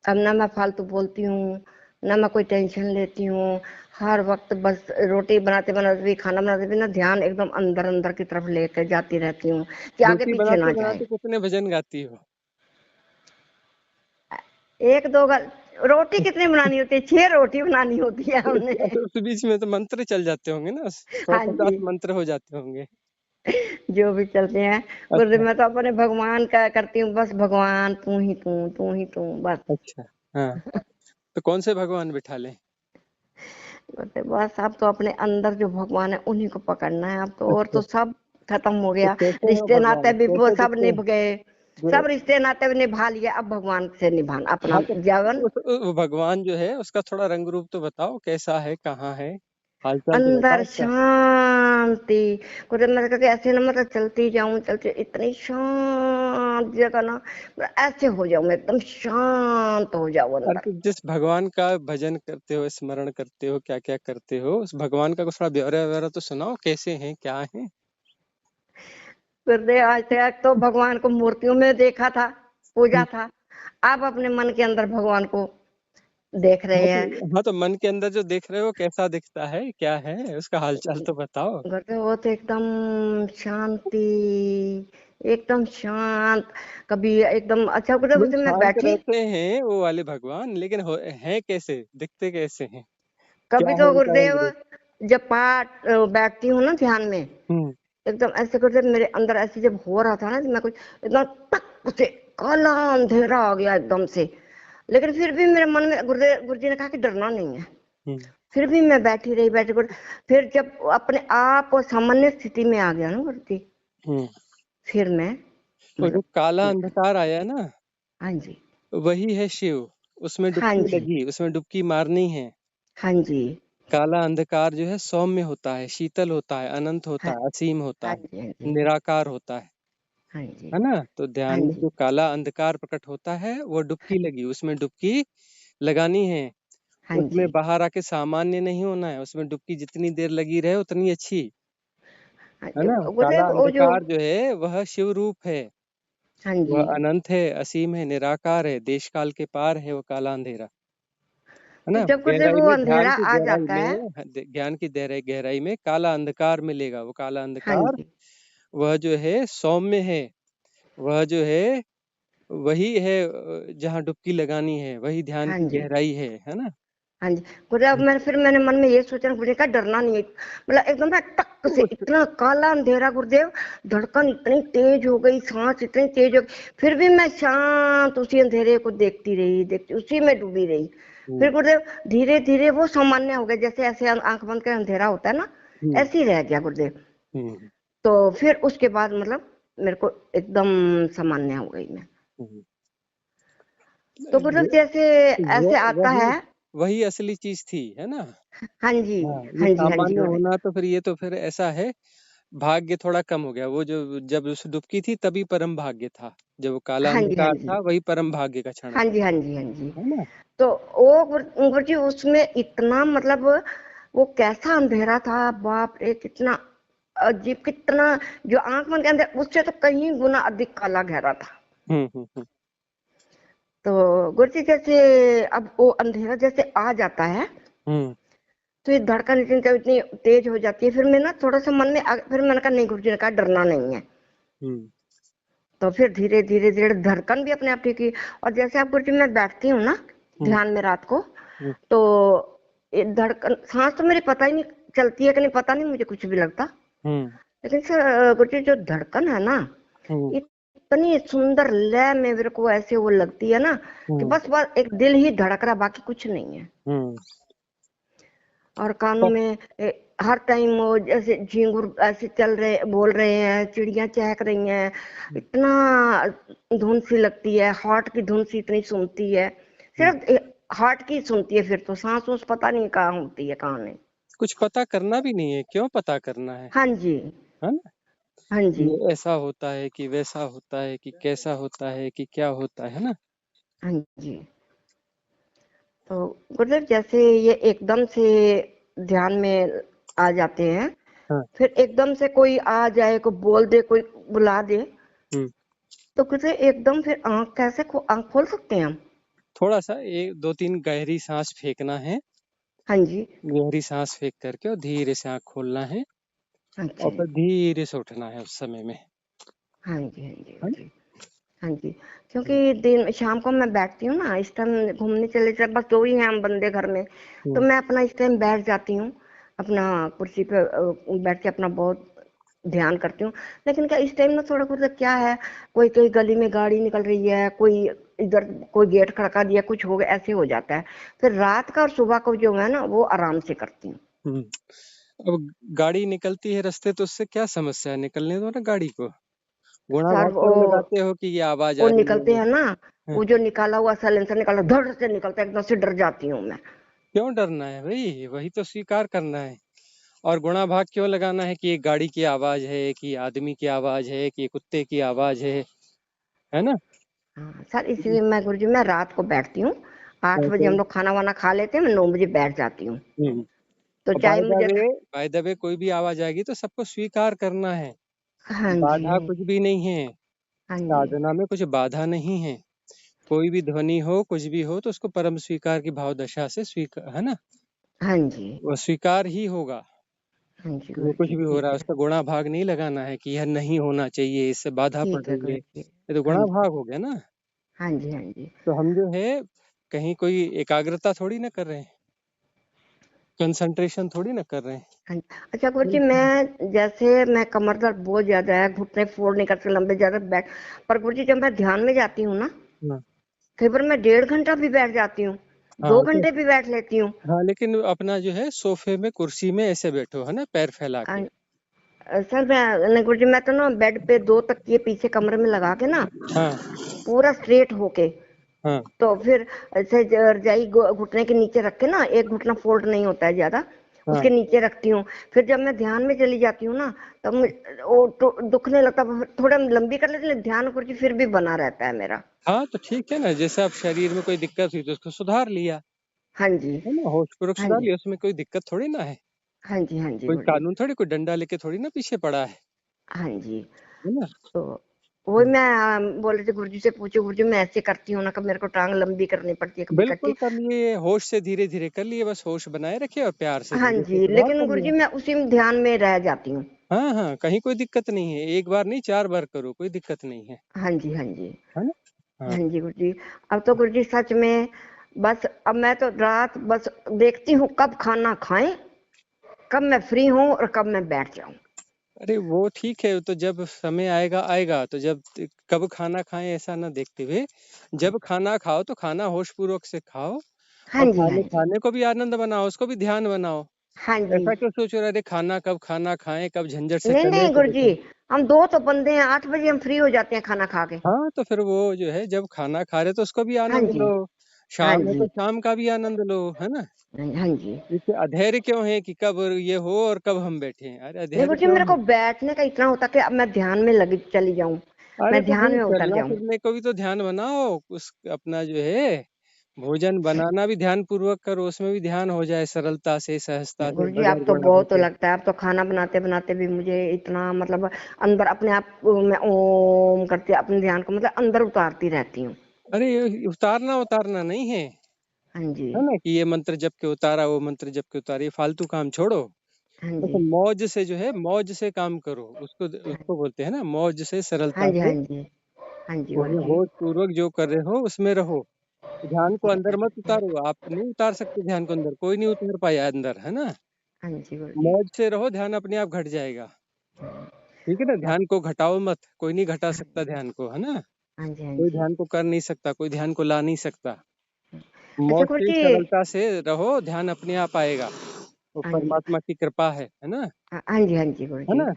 Speaker 2: अब ना मैं फालतू बोलती हूँ, ना मैं कोई टेंशन लेती हूँ। हर वक्त बस रोटी बनाते बनाते भी, खाना बनाते भी ना, ध्यान एकदम अंदर अंदर की तरफ लेकर जाती रहती हूँ कि आगे
Speaker 1: रोटी
Speaker 2: पीछे
Speaker 1: बनाते
Speaker 2: ना जाए।
Speaker 1: बनाते कितने भजन गाती हो?
Speaker 2: एक दो रोटी कितनी बनानी होती है? 6 रोटी बनानी होती है हमने।
Speaker 1: तो उस बीच में तो मंत्र चल जाते होंगे ना, सौ
Speaker 2: हाँ
Speaker 1: पचास
Speaker 2: जी,
Speaker 1: मंत्र हो जाते होंगे।
Speaker 2: जो भी चलते हैं गुरुदेव,
Speaker 1: अच्छा।
Speaker 2: मैं तो अपने भगवान का करती हूँ, बस भगवान तू ही तू, तू ही तू, बस।
Speaker 1: अच्छा। हाँ, तो कौन से भगवान बिठा लें?
Speaker 2: गुरुदेव बस, अब तो अपने अंदर जो भगवान है उन्हीं को पकड़ना है अब तो, और तो
Speaker 1: अच्छा,
Speaker 2: सब खत्म हो
Speaker 1: तो
Speaker 2: गया।
Speaker 1: कैसे हो
Speaker 2: रिश्ते नाते
Speaker 1: भगवान,
Speaker 2: भी वो
Speaker 1: कैसे
Speaker 2: सब
Speaker 1: दिखते
Speaker 2: निभ
Speaker 1: हैं?
Speaker 2: गए,
Speaker 1: गुरु,
Speaker 2: सब रिश्ते नाते भी निभा लिए, अब भगवान से निभाना अपना
Speaker 1: हाँ तो
Speaker 2: जीवन।
Speaker 1: वो भगवान जो है उसका थोड़ा रंग रूप तो बताओ, कैसा है, कहाँ है, हालचाल तो बताओ
Speaker 2: अंदर
Speaker 1: उसका।
Speaker 2: शांति गुरुदेव, मैं कहती ऐसे ना, मतलब चलती जाऊं, चलती इतनी शांत जगह ना, मतलब ऐसे हो जाऊं मैं, एकदम शांत हो जाऊं
Speaker 1: अरे
Speaker 2: अंदर।
Speaker 1: तो जिस भगवान का भजन करते हो, स्मरण करते हो, क्या क्या करते हो, उस भगवान का कुछ थोड़ा ब्यौरा व्योरा तो सुनाओ, कैसे हैं, क्या है।
Speaker 2: गुरुदेव आज तक तो भगवान को मूर्तियों में देखा था, पूजा था, अब अपने मन के अंदर भगवान को देख
Speaker 1: हाँ
Speaker 2: रहे
Speaker 1: तो,
Speaker 2: हैं।
Speaker 1: हाँ तो मन के अंदर जो देख रहे हो कैसा दिखता है, क्या है, उसका हालचाल तो बताओ।
Speaker 2: गुरुदेव वो तो एकदम शांति, एकदम शांत। कभी एकदम अच्छा गुरुदेव,
Speaker 1: नहीं,
Speaker 2: उस दिन मैं
Speaker 1: शांत
Speaker 2: बैठी,
Speaker 1: रहते हैं वो वाले भगवान, लेकिन हैं कैसे, दिखते कैसे हैं, क्या
Speaker 2: कभी
Speaker 1: है
Speaker 2: तो
Speaker 1: उनका
Speaker 2: गुरुदेव
Speaker 1: रंग रूप?
Speaker 2: जब पाठ बैठती हूँ ना ध्यान में,
Speaker 1: हम्म।
Speaker 2: एकदम ऐसे करते मेरे अंदर ऐसे जब हो रहा था ना, मैं कुछ एकदम टक से काला अंधेरा आ गया एकदम से। लेकिन फिर भी मेरे मन में गुरुदेव, गुरु जी ने कहा कि डरना नहीं है।
Speaker 1: हम्म।
Speaker 2: फिर भी मैं बैठी रही, बैठी गुरु, फिर जब अपने आप और सामान्य स्थिति में आ गया ना गुरु जी,
Speaker 1: हम्म।
Speaker 2: फिर मैं
Speaker 1: वो जो
Speaker 2: मतलब
Speaker 1: काला
Speaker 2: ठीक है।
Speaker 1: अंधकार आया ना,
Speaker 2: हाँ जी।
Speaker 1: वही है शिव। उसमें
Speaker 2: हाँ
Speaker 1: डुबकी
Speaker 2: जी।
Speaker 1: लगी, उसमें डुबकी मारनी है।
Speaker 2: हाँ जी।
Speaker 1: काला अंधकार जो है सौम्य होता है, शीतल होता है, अनंत होता
Speaker 2: हाँ।
Speaker 1: है, असीम होता
Speaker 2: हाँ
Speaker 1: है,
Speaker 2: जी। हाँ जी।
Speaker 1: निराकार होता
Speaker 2: हाँ जी।
Speaker 1: है ना। तो
Speaker 2: हाँ
Speaker 1: ध्यान में
Speaker 2: जी।
Speaker 1: जो काला अंधकार प्रकट होता है वो डुबकी लगी, उसमें डुबकी लगानी है,
Speaker 2: हाँ
Speaker 1: उसमें
Speaker 2: जी।
Speaker 1: बाहर आके सामान्य नहीं होना है, उसमें डुबकी जितनी देर लगी रहे उतनी अच्छी,
Speaker 2: हाँ,
Speaker 1: है ना?
Speaker 2: बोले
Speaker 1: काला
Speaker 2: वो जो
Speaker 1: अंधकार जो है वह शिव रूप है,
Speaker 2: हाँ
Speaker 1: वह
Speaker 2: जी।
Speaker 1: अनंत है, असीम है, निराकार है, देश काल के पार है वो काला अंधेरा, है
Speaker 2: तो
Speaker 1: ना?
Speaker 2: जब गुरुदेव
Speaker 1: गहराई
Speaker 2: वो
Speaker 1: में, ध्यान
Speaker 2: अंधेरा
Speaker 1: की
Speaker 2: आ
Speaker 1: गहराई
Speaker 2: जाता है।
Speaker 1: में, ज्ञान की गहराई में काला अंधकार मिलेगा, वो काला
Speaker 2: हाँ
Speaker 1: अंधकार
Speaker 2: जी।
Speaker 1: वह जो है सौम्य है, वह जो है वही है, जहाँ डुबकी लगानी है, वही ध्यान
Speaker 2: हाँ
Speaker 1: की
Speaker 2: जी।
Speaker 1: गहराई है ना?
Speaker 2: हाँ जी। गुरुदेव मैंने मन में ये सोचा, गुरुदेव का डरना नहीं है, मतलब एकदम ना टक से
Speaker 1: उस
Speaker 2: इतना काला अंधेरा गुरुदेव, धड़कन इतनी तेज हो गई, सांस इतनी तेज हो गई, फिर भी मैं शांत उसी अंधेरे को देखती उसी में डूबी रही।
Speaker 1: हुँ,
Speaker 2: फिर गुरुदेव धीरे धीरे वो सामान्य हो गया, जैसे ऐसे आंख बंद कर अंधेरा होता है ना,
Speaker 1: हुँ,
Speaker 2: ऐसे ही रह गया गुरुदेव।
Speaker 1: हुँ,
Speaker 2: तो फिर उसके बाद मतलब मेरे को एकदम सामान्य हो गई मैं।
Speaker 1: हुँ।
Speaker 2: तो गुरुदेव जैसे ऐसे आता
Speaker 1: वही
Speaker 2: है।
Speaker 1: वही असली चीज़ थी, है ना?
Speaker 2: हाँ जी।
Speaker 1: हाँ, ये
Speaker 2: हाँ जी। हाँ जी
Speaker 1: सामान्य
Speaker 2: गुरुदेव।
Speaker 1: होना तो फिर ये तो फिर ऐसा है, भाग्य थोड़ा कम हो गया। वो जो जब उस डुबकी थी तभी परम भाग्य था। जब वो काला
Speaker 2: हाँ जी। हाँ
Speaker 1: अंधकार
Speaker 2: जी।
Speaker 1: था वही परम भाग्य का क्षण
Speaker 2: हाँ
Speaker 1: था,
Speaker 2: जी। हाँ जी। हाँ जी।
Speaker 1: है ना?
Speaker 2: तो वो गुरुजी उसमें इतना मतलब वो कैसा अंधेरा था, बाप रे कितना अजीब, कितना जो आंख बंद के अंदर उससे तो कहीं गुना अधिक काला गहरा था।
Speaker 1: हुँ, हुँ, हुँ,
Speaker 2: तो गुरुजी जैसे अब वो अंधेरा जैसे आ जाता है,
Speaker 1: हुँ,
Speaker 2: तो ये धड़कन इतनी इतनी तेज हो जाती है, फिर मैं ना थोड़ा सा मन में फिर मैंने कहा नहीं, गुरुजी ने कहा डरना नहीं है।
Speaker 1: हुँ,
Speaker 2: तो फिर धीरे धीरे धीरे धड़कन भी अपने आप ठीक हुई। और जैसे आप गुरुजी मैं बैठती हूँ ना
Speaker 1: हुँ,
Speaker 2: ध्यान में रात को,
Speaker 1: हुँ,
Speaker 2: तो ये धड़कन सांस तो मेरी पता ही नहीं चलती है कि नहीं, पता नहीं मुझे कुछ भी लगता।
Speaker 1: हुँ,
Speaker 2: लेकिन सर गुरुजी जो धड़कन है ना,
Speaker 1: हुँ,
Speaker 2: इतनी सुंदर लय में मेरे को ऐसे वो लगती है ना, कि
Speaker 1: हुँ,
Speaker 2: बस एक दिल ही धड़क रहा, बाकी कुछ नहीं है।
Speaker 1: हुँ।
Speaker 2: और कानों
Speaker 1: तो
Speaker 2: में हर टाइम वो जैसे झींगुर ऐसे चल रहे बोल रहे हैं, चिड़िया चहक रही हैं, इतना धुन सी लगती है, हार्ट की धुन सी इतनी सुनती है,
Speaker 1: हुँ,
Speaker 2: सिर्फ हार्ट की सुनती है, फिर तो सांस उस पता नहीं कहाँ होती है कहाँ नहीं।
Speaker 1: कुछ पता करना भी नहीं है, क्यों पता करना
Speaker 2: हाँ जी।
Speaker 1: है ना?
Speaker 2: हाँ जी।
Speaker 1: ये ऐसा होता है कि वैसा होता है कि कैसा होता है कि क्या होता है ना?
Speaker 2: हाँ जी। तो गुरुदेव जैसे ये एकदम से ध्यान में आ जाते हैं,
Speaker 1: हाँ,
Speaker 2: फिर एकदम से कोई आ जाए, कोई बोल दे, कोई बुला दे,
Speaker 1: हुँ।
Speaker 2: तो गुरुदेव एकदम फिर आंख खोल सकते हैं हम?
Speaker 1: थोड़ा-सा 1 2-3 गहरी साँस फेंकना है,
Speaker 2: हाँ जी।
Speaker 1: गहरी साँस फेंक कर के और धीरे से आँख खोलना है और
Speaker 2: अच्छा
Speaker 1: फिर
Speaker 2: जी।
Speaker 1: धीरे से उठना है उस समय में,
Speaker 2: हाँ जी। हाँ जी।
Speaker 1: है
Speaker 2: हाँ
Speaker 1: ना?
Speaker 2: जी। हाँ जी। क्योंकि
Speaker 1: हुँ,
Speaker 2: दिन शाम को मैं बैठती हूँ ना, इस टाइम घूमने चले जाते, बस दो ही हैं हम बंदे घर में, तो
Speaker 1: हुँ,
Speaker 2: मैं अपना इस टाइम बैठ जाती हूँ, अपना कुर्सी पे बैठ के अपना बहुत ध्यान करती हूँ। लेकिन क्या इस टाइम ना थोड़ा बहुत क्या है, कोई कोई गली में गाड़ी निकल रही है, कोई इधर कोई गेट खड़का दिया, कुछ हो गया, ऐसे हो जाता है। फिर रात का और सुबह को जो है ना वो आराम से करती हूँ।
Speaker 1: हुँ। अब गाड़ी निकलती है रास्ते तो उससे क्या समस्या है? निकलने दो ना गाड़ी को। गुणा
Speaker 2: सर
Speaker 1: भाग क्यों लगाते हो कि ये आवाज़
Speaker 2: वो
Speaker 1: आ रही
Speaker 2: निकलते
Speaker 1: है?
Speaker 2: हैं ना,
Speaker 1: हाँ,
Speaker 2: वो जो निकाला हुआ साइलेंसर निकाला, धड़ से निकलता है, एकदम से डर जाती हूँ मैं।
Speaker 1: क्यों डरना है भई? वही तो स्वीकार करना है। और गुणा भाग क्यों लगाना है कि ये गाड़ी की आवाज़ है, कि आदमी की आवाज़ है, कि कुत्ते की आवाज़ है ना?
Speaker 2: हाँ सर, इसलिए मैं गुरुजी मैं रात को बैठती हूँ, 8 बजे
Speaker 1: तो
Speaker 2: हम लोग खाना वाना खा लेते हैं, मैं 9 बजे बैठ जाती हूँ।
Speaker 1: हुँ।
Speaker 2: तो
Speaker 1: और
Speaker 2: चाहे मुझे
Speaker 1: बाय द वे कोई भी आवाज़ आएगी तो सबको स्वीकार करना है।
Speaker 2: हाँ जी।
Speaker 1: बाधा कुछ भी नहीं है,
Speaker 2: हाँ जी।
Speaker 1: साधना में कुछ बाधा नहीं है। कोई भी ध्वनि हो, कुछ भी हो तो उसको परम स्वीकार की भाव दशा से है ना?
Speaker 2: हाँ जी।
Speaker 1: वो स्वीकार ही होगा।
Speaker 2: हाँ जी
Speaker 1: जो कुछ
Speaker 2: गुरुजी,
Speaker 1: भी हो रहा
Speaker 2: ठीक
Speaker 1: है
Speaker 2: है।
Speaker 1: उसका गुणा भाग नहीं लगाना है कि यह नहीं होना चाहिए, इससे बाधा पड़
Speaker 2: ठीक है
Speaker 1: रही है।
Speaker 2: गुरुजी।
Speaker 1: ये तो
Speaker 2: हाँ
Speaker 1: गुणा
Speaker 2: जी।
Speaker 1: भाग हो गया ना?
Speaker 2: हाँ जी। हाँ जी।
Speaker 1: तो हम जो है कहीं कोई एकाग्रता थोड़ी ना कर रहे हैं, कंसंट्रेशन थोड़ी ना कर रहे हैं।
Speaker 2: हाँ जी। अच्छा गुरुजी मैं जैसे मैं कमर दर्द बहुत ज्यादा है, घुटने फोड़ नहीं करते लंबे ज्यादा बैठ, पर गुरुजी जब मैं ध्यान में जाती हूँ ना,
Speaker 1: हाँ,
Speaker 2: कई बार मैं 1.5 घंटा भी बैठ जाती हूँ,
Speaker 1: हाँ,
Speaker 2: 2 घंटे भी बैठ लेती हूँ।
Speaker 1: हाँ, लेकिन अपना जो है सोफे में, कुर्सी में ऐसे बैठो, है ना? पैर फैला के।
Speaker 2: सर मैं गुरुजी मैं तो ना बेड पे 2 तकिए पीछे कमरे में लगा के ना,
Speaker 1: हाँ,
Speaker 2: पूरा स्ट्रेट होके,
Speaker 1: हाँ,
Speaker 2: तो फिर ऐसे रजाई घुटने के नीचे रख के ना, एक घुटना फोल्ड नहीं होता है ज्यादा,
Speaker 1: हाँ
Speaker 2: उसके नीचे रखती हूँ। फिर जब मैं ध्यान में चली जाती हूँ ना, तब वो तो दुखने लगता है, थोड़ा लंबी कर लेती हूँ, ध्यान गुरुजी फिर भी बना रहता है मेरा।
Speaker 1: हाँ, तो ठीक है ना, जैसे अब शरीर में कोई दिक्कत हुई तो उसको सुधार लिया,
Speaker 2: हाँ जी।
Speaker 1: है ना, होश पूर्वक
Speaker 2: हाँ
Speaker 1: सुधार
Speaker 2: जी।
Speaker 1: लिया, उसमें कोई दिक्कत थोड़ी ना है।
Speaker 2: हाँ जी। हाँ जी
Speaker 1: कोई
Speaker 2: गुरुजी।
Speaker 1: कानून थोड़ी, कोई डंडा लेके थोड़ी ना पीछे पड़ा
Speaker 2: हाँ जी।
Speaker 1: है ना।
Speaker 2: तो वही मैं बोल रही थी गुरुजी से, पूछो गुरुजी मैं ऐसे करती हूँ ना, कभी मेरे को टांग लंबी करनी पड़ती है, कभी
Speaker 1: बिल्कुल
Speaker 2: कच्ची।
Speaker 1: कर लिए, होश से धीरे धीरे कर लिए, बस होश बनाए रखिए और प्यार से
Speaker 2: हाँ
Speaker 1: धीरे से
Speaker 2: जी,
Speaker 1: सुधार
Speaker 2: लेकिन
Speaker 1: कर
Speaker 2: गुरुजी
Speaker 1: लिया।
Speaker 2: मैं उसी में ध्यान में रह जाती हूँ।
Speaker 1: हाँ हाँ, कहीं कोई दिक्कत नहीं है, एक बार नहीं 4 बार करो, कोई दिक्कत नहीं
Speaker 2: हाँ जी। हाँ जी।
Speaker 1: है ना। हाँ
Speaker 2: हाँ जी गुरुजी। अब तो गुरुजी सच में, बस अब मैं तो रात बस देखती हूँ कब खाना खाएं, कब मैं फ्री हूँ और कब मैं बैठ जाऊं।
Speaker 1: अरे वो ठीक है, तो जब समय आएगा आएगा, तो जब कब खाना खाएं ऐसा ना देखते हुए, जब खाना खाओ तो खाना होश पूर्वक से खाओ,
Speaker 2: हाँ
Speaker 1: और
Speaker 2: जी। हाँ
Speaker 1: खाने
Speaker 2: जी।
Speaker 1: खाने को भी आनंद बनाओ, उसको भी ध्यान बनाओ।
Speaker 2: हाँ जी।
Speaker 1: ऐसा क्यों सोच रहे अरे खाना खाएं, कब झंझट से
Speaker 2: नहीं
Speaker 1: टले
Speaker 2: नहीं
Speaker 1: तो
Speaker 2: गुरुजी,
Speaker 1: देखो।
Speaker 2: हम दो तो बंदे हैं, 8 बजे हम फ्री हो जाते हैं खाना खा के।
Speaker 1: हाँ, तो फिर वो जो है, जब खाना खा रहे तो उसको भी
Speaker 2: हाँ
Speaker 1: आनंद
Speaker 2: जी।
Speaker 1: लो,
Speaker 2: हाँ
Speaker 1: शाम है
Speaker 2: जी।
Speaker 1: तो शाम का भी आनंद लो, है ना।
Speaker 2: हाँ जी।
Speaker 1: इसे अधैर्य क्यों है कि कब ये हो और कब हम बैठे हैं, अरे
Speaker 2: नहीं
Speaker 1: अधैर्य
Speaker 2: गुरुजी,
Speaker 1: क्यों
Speaker 2: मेरे को
Speaker 1: है।
Speaker 2: बैठने का इतना होता कि अब मैं ध्यान में लगी चली जाऊं,
Speaker 1: अरे
Speaker 2: मैं
Speaker 1: तो
Speaker 2: ध्यान
Speaker 1: भाई
Speaker 2: में उतर
Speaker 1: चलना
Speaker 2: जाऊं।
Speaker 1: फिरने को भी तो ध्यान बनाओ, उस अपना जो है भोजन बनाना भी ध्यान पूर्वक करो, उसमें भी ध्यान हो जाए, सरलता से सहजता से
Speaker 2: गुरुजी अब
Speaker 1: बगैर
Speaker 2: तो
Speaker 1: गुण
Speaker 2: बहुत
Speaker 1: भोगे।
Speaker 2: लगता है, अब तो खाना बनाते बनाते भी मुझे इतना मतलब अंदर अपने आप मैं ओम करती अपने ध्यान को मतलब अंदर उतारती रहती हूँ।
Speaker 1: अरे ये उतारना उतारना नहीं है
Speaker 2: हाँ जी।
Speaker 1: है ना, कि ये मंत्र जप के उतारा, वो मंत्र जप के उतारा, ये फालतू काम छोड़ो।
Speaker 2: हाँ
Speaker 1: बस
Speaker 2: जी।
Speaker 1: मौज से जो है, मौज से काम करो, उसको उसको बोलते हैं ना, मौज से,
Speaker 2: हाँ
Speaker 1: सरलता
Speaker 2: जी।
Speaker 1: से,
Speaker 2: हाँ जी। हाँ जी
Speaker 1: वो
Speaker 2: गुरुजी।
Speaker 1: होश पूर्वक जो कर रहे हो उसमें रहो। ध्यान को अंदर मत उतारो, आप नहीं उतार सकते ध्यान को अंदर, कोई नहीं उतार पाया अंदर, है ना।
Speaker 2: हाँ जी गुरुजी।
Speaker 1: मौज से रहो, ध्यान अपने आप घट जाएगा। ठीक है ना,
Speaker 2: बस।
Speaker 1: ध्यान को घटाओ मत, कोई नहीं घटा
Speaker 2: हाँ
Speaker 1: सकता ध्यान को, है ना।
Speaker 2: हाँ जी। हाँ
Speaker 1: कोई
Speaker 2: जी।
Speaker 1: ध्यान को कर नहीं सकता, कोई ध्यान को ला नहीं सकता।
Speaker 2: अच्छा
Speaker 1: मौज से,
Speaker 2: गुरुजी।
Speaker 1: सरलता से रहो, ध्यान अपने आप आएगा, वो
Speaker 2: हाँ जी।
Speaker 1: परमात्मा की कृपा है ना।
Speaker 2: हाँ जी। हाँ जी
Speaker 1: है
Speaker 2: गुरुजी।
Speaker 1: ना।